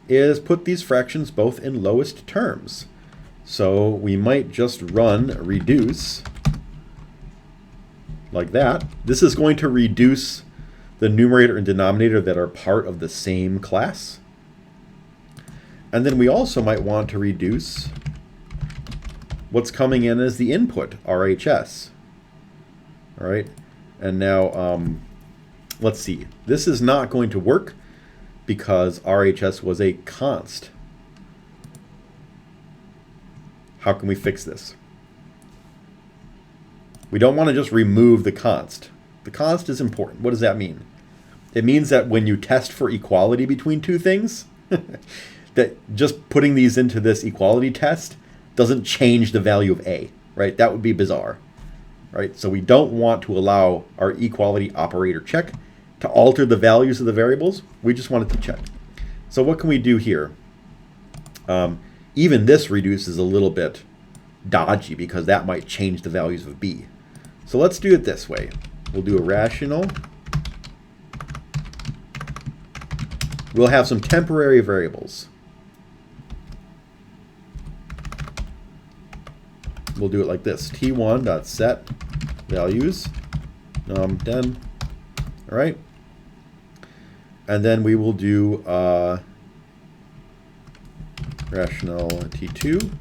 is put these fractions both in lowest terms. So we might just run reduce like that. This is going to reduce the numerator and denominator that are part of the same class. And then we also might want to reduce what's coming in as the input, RHS. All right, and now let's see. This is not going to work because RHS was a const. How can we fix this? We don't want to just remove the const. The const is important. What does that mean? It means that when you test for equality between two things, that just putting these into this equality test doesn't change the value of A, right? That would be bizarre, right? So we don't want to allow our equality operator check to alter the values of the variables. We just want it to check. So what can we do here? Even this reduce is a little bit dodgy because that might change the values of B. So let's do it this way. We'll do a rational. We'll have some temporary variables. We'll do it like this. T1.set values num10. All right. And then we will do rational T2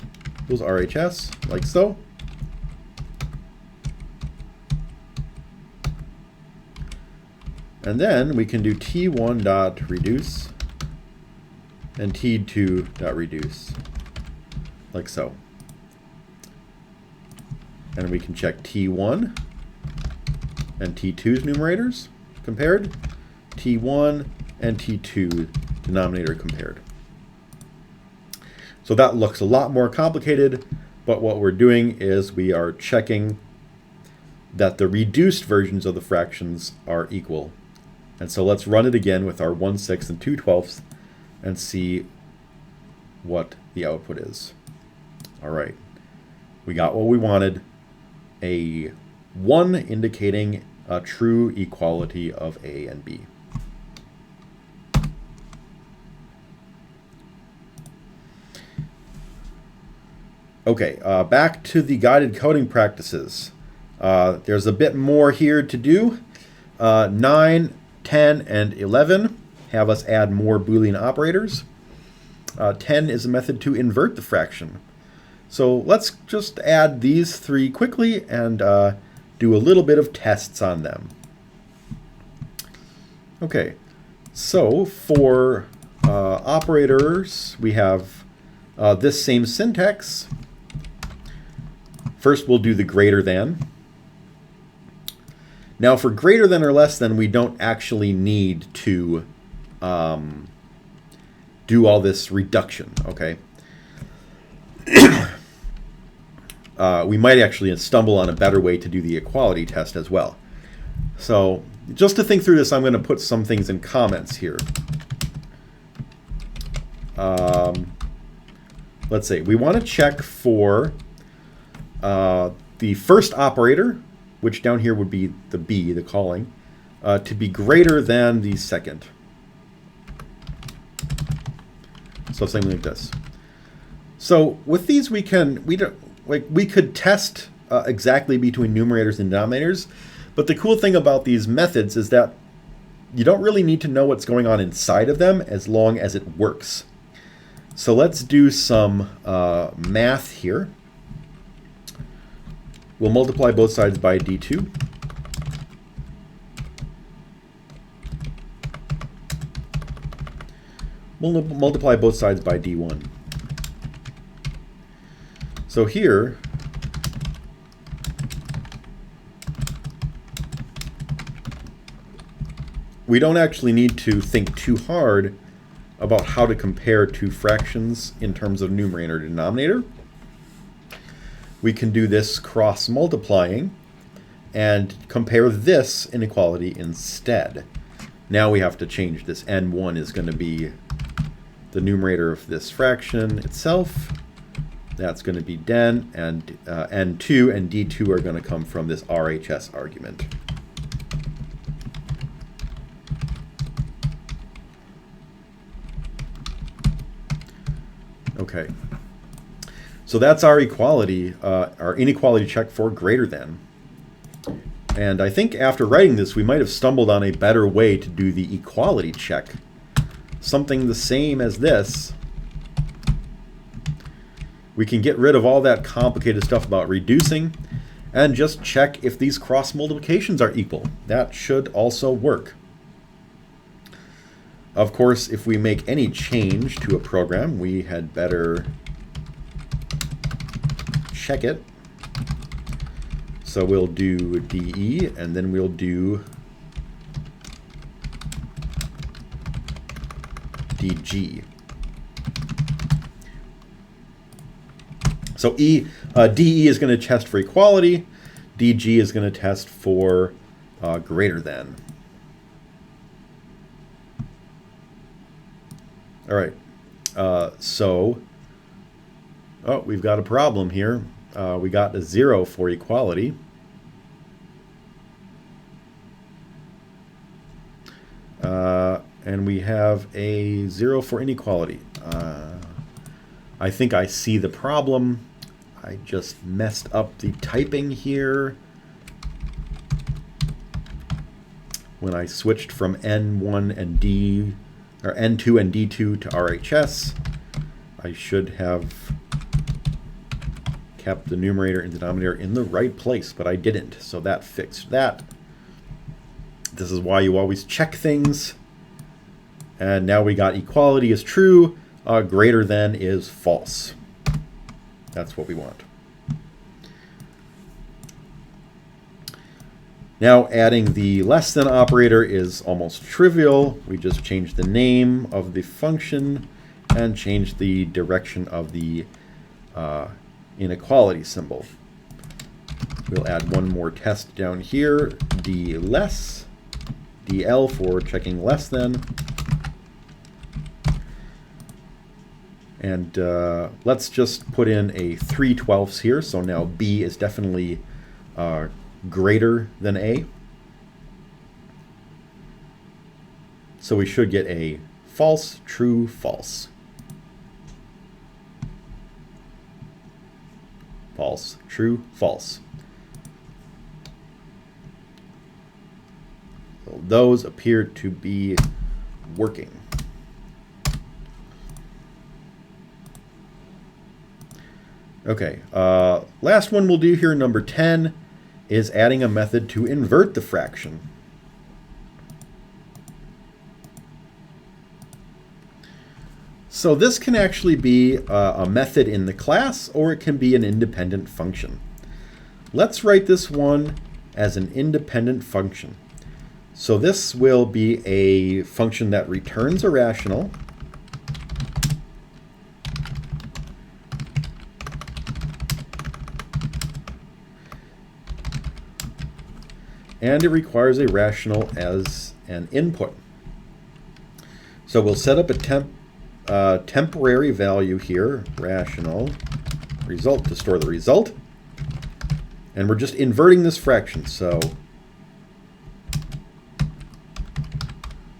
equals RHS, like so. And then we can do t1 dot reduce and t2 dot reduce, like so. And we can check t1 and t2's numerators compared, t1 and t2 denominator compared. So that looks a lot more complicated, but what we're doing is we are checking that the reduced versions of the fractions are equal. And so let's run it again with our 1/6 and 2/12 and see what the output is. All right, we got what we wanted, a 1 indicating a true equality of A and B. Okay, back to the guided coding practices. There's a bit more here to do. 9, 10, and 11 have us add more Boolean operators. 10 is a method to invert the fraction. So let's just add these 3 quickly and do a little bit of tests on them. Okay, so for operators, we have this same syntax. First, we'll do the greater than. Now, for greater than or less than, we don't actually need to do all this reduction, okay? We might actually stumble on a better way to do the equality test as well. So just to think through this, I'm going to put some things in comments here. Let's see. We want to check for the first operator, which down here would be the B, the calling, to be greater than the second. So something like this. So with these, we could test exactly between numerators and denominators, but the cool thing about these methods is that you don't really need to know what's going on inside of them as long as it works. So let's do some math here. We'll multiply both sides by d2. We'll multiply both sides by d1. So here, we don't actually need to think too hard about how to compare two fractions in terms of numerator and denominator. We can do this cross-multiplying and compare this inequality instead. Now we have to change this. N1 is going to be the numerator of this fraction itself. That's going to be den, and N2 and D2 are going to come from this RHS argument. Okay. So that's our equality, our inequality check for greater than. And I think after writing this, we might have stumbled on a better way to do the equality check. Something the same as this. We can get rid of all that complicated stuff about reducing and just check if these cross multiplications are equal. That should also work. Of course, if we make any change to a program, we had better check it. So we'll do DE, and then we'll do DG. So DE is going to test for equality. DG is going to test for greater than. All right. We've got a problem here. We got a 0 for equality. And we have a 0 for inequality. I think I see the problem. I just messed up the typing here. When I switched from N1 and D, or N2 and D2 to RHS, I should have kept the numerator and denominator in the right place, but I didn't, so that fixed that. This is why you always check things. And now we got equality is true, greater than is false. That's what we want. Now adding the less than operator is almost trivial. We just change the name of the function and change the direction of the inequality symbol. We'll add one more test down here, d less, dl for checking less than. And let's just put in a 3/12 here. So now b is definitely greater than a. So we should get a false, true, false. False, true, false. So those appear to be working. Okay, last one we'll do here, number 10, is adding a method to invert the fraction. So this can actually be a method in the class, or it can be an independent function. Let's write this one as an independent function. So this will be a function that returns a rational. And it requires a rational as an input. So we'll set up a temporary value here, rational result, to store the result. And we're just inverting this fraction. So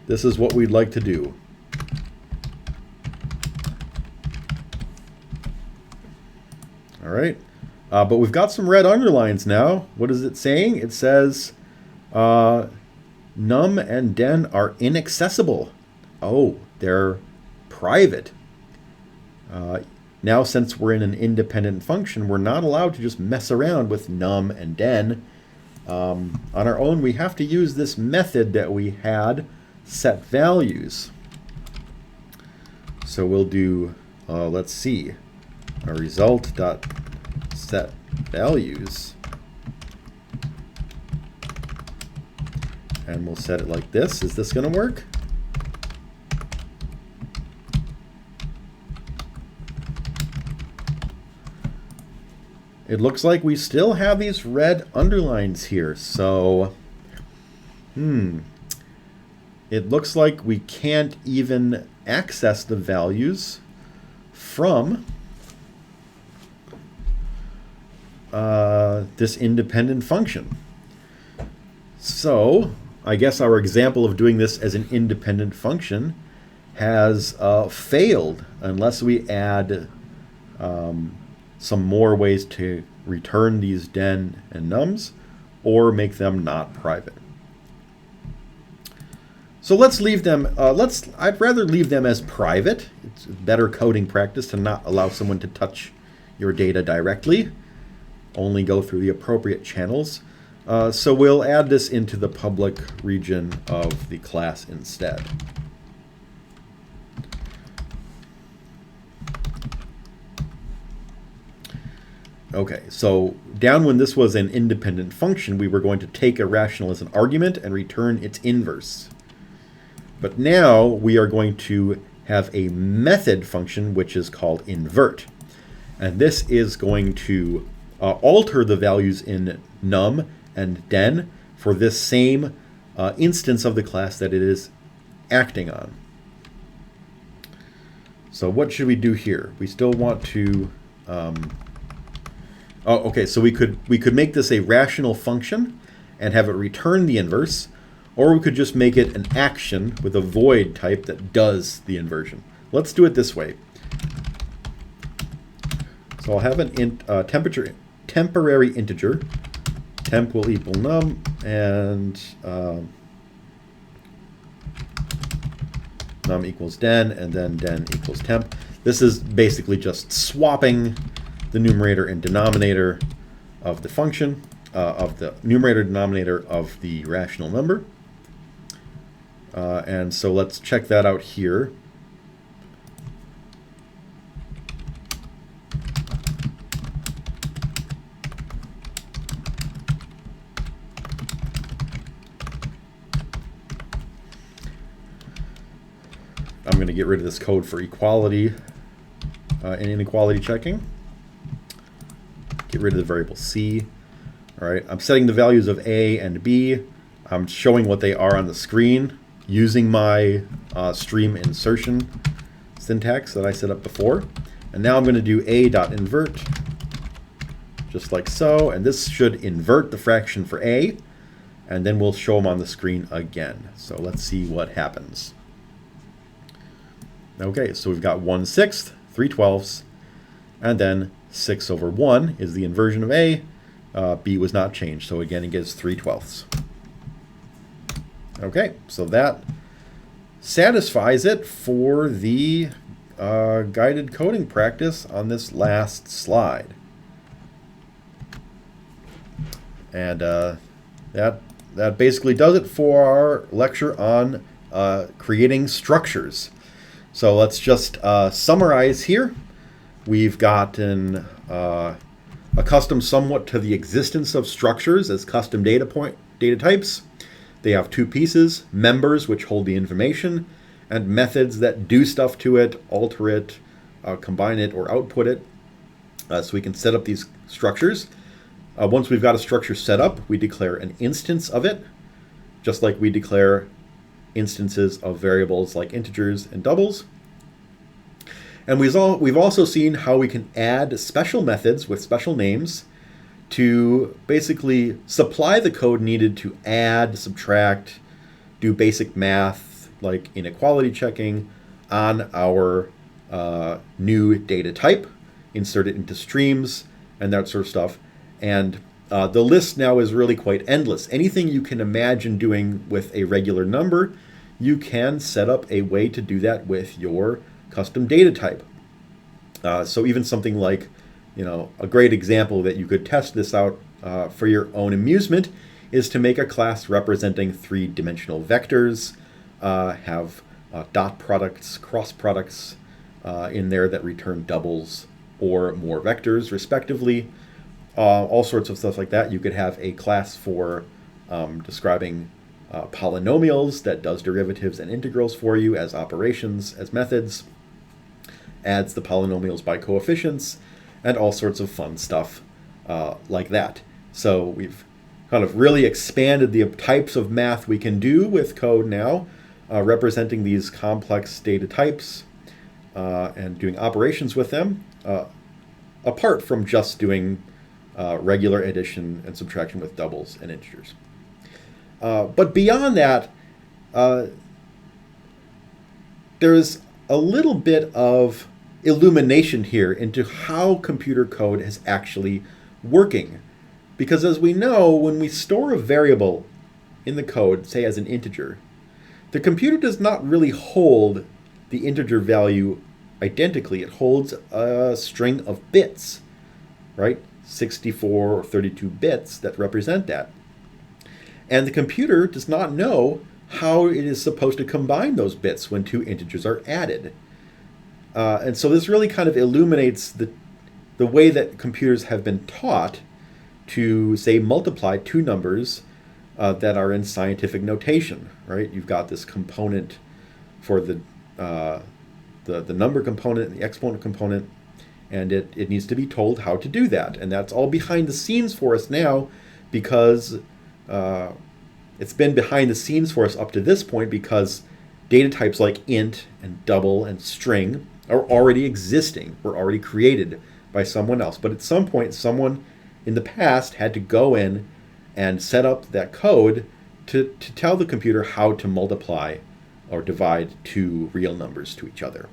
this is what we'd like to do. All right. But we've got some red underlines now. What is it saying? It says num and den are inaccessible. Oh, they're private. Now, since we're in an independent function, we're not allowed to just mess around with num and den. On our own, we have to use this method that we had, set values. So we'll do, let's see, a result dot set values. And we'll set it like this. Is this going to work? It looks like we still have these red underlines here. So, it looks like we can't even access the values from this independent function. So I guess our example of doing this as an independent function has failed unless we add some more ways to return these den and nums or make them not private. So let's leave them, I'd rather leave them as private. It's better coding practice to not allow someone to touch your data directly, only go through the appropriate channels. So we'll add this into the public region of the class instead. Okay, so down when this was an independent function, we were going to take a rational as an argument and return its inverse. But now we are going to have a method function which is called invert. And this is going to alter the values in num and den for this same instance of the class that it is acting on. So what should we do here? We still want to okay, so we could make this a rational function and have it return the inverse, or we could just make it an action with a void type that does the inversion. Let's do it this way. So I'll have an temporary integer. Temp will equal num, and num equals den, and then den equals temp. This is basically just swapping the numerator and denominator of the function, of the numerator denominator of the rational number. And so let's check that out here. I'm going to get rid of this code for equality and inequality checking. Get rid of the variable c. All right, I'm setting the values of a and b. I'm showing what they are on the screen using my stream insertion syntax that I set up before. And now I'm going to do a.invert, just like so. And this should invert the fraction for a. And then we'll show them on the screen again. So let's see what happens. Okay, so we've got 1/6, 3/12, and then 6 over 1 is the inversion of a. B was not changed, so again it gives 3/12. Okay, so that satisfies it for the guided coding practice on this last slide. And that basically does it for our lecture on creating structures. So let's just summarize here. We've gotten accustomed somewhat to the existence of structures as custom data types. They have two pieces: members, which hold the information, and methods that do stuff to it, alter it, combine it, or output it. So we can set up these structures. Once we've got a structure set up, we declare an instance of it, just like we declare instances of variables like integers and doubles. And we've also seen how we can add special methods with special names to basically supply the code needed to add, subtract, do basic math like inequality checking on our new data type, insert it into streams, and that sort of stuff. And the list now is really quite endless. Anything you can imagine doing with a regular number, you can set up a way to do that with your custom data type. So even something like, a great example that you could test this out for your own amusement is to make a class representing three-dimensional vectors, have dot products, cross products in there that return doubles or more vectors respectively, all sorts of stuff like that. You could have a class for describing polynomials that does derivatives and integrals for you as operations, as methods, adds the polynomials by coefficients, and all sorts of fun stuff like that. So we've kind of really expanded the types of math we can do with code now, representing these complex data types and doing operations with them, apart from just doing regular addition and subtraction with doubles and integers. But beyond that, there's a little bit of illumination here into how computer code is actually working. Because as we know, when we store a variable in the code, say as an integer, the computer does not really hold the integer value identically. It holds a string of bits, right? 64 or 32 bits that represent that. And the computer does not know how it is supposed to combine those bits when two integers are added. And so this really kind of illuminates the way that computers have been taught to, say, multiply two numbers that are in scientific notation, right? You've got this component for the number component and the exponent component, and it needs to be told how to do that. And that's all behind the scenes for us now because it's been behind the scenes for us up to this point because data types like int and double and string are already existing, were already created by someone else. But at some point, someone in the past had to go in and set up that code to tell the computer how to multiply or divide two real numbers to each other.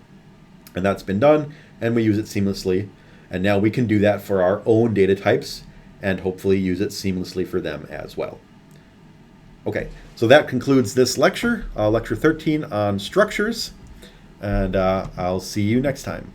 And that's been done, and we use it seamlessly. And now we can do that for our own data types and hopefully use it seamlessly for them as well. Okay, so that concludes this lecture, lecture 13 on structures, and I'll see you next time.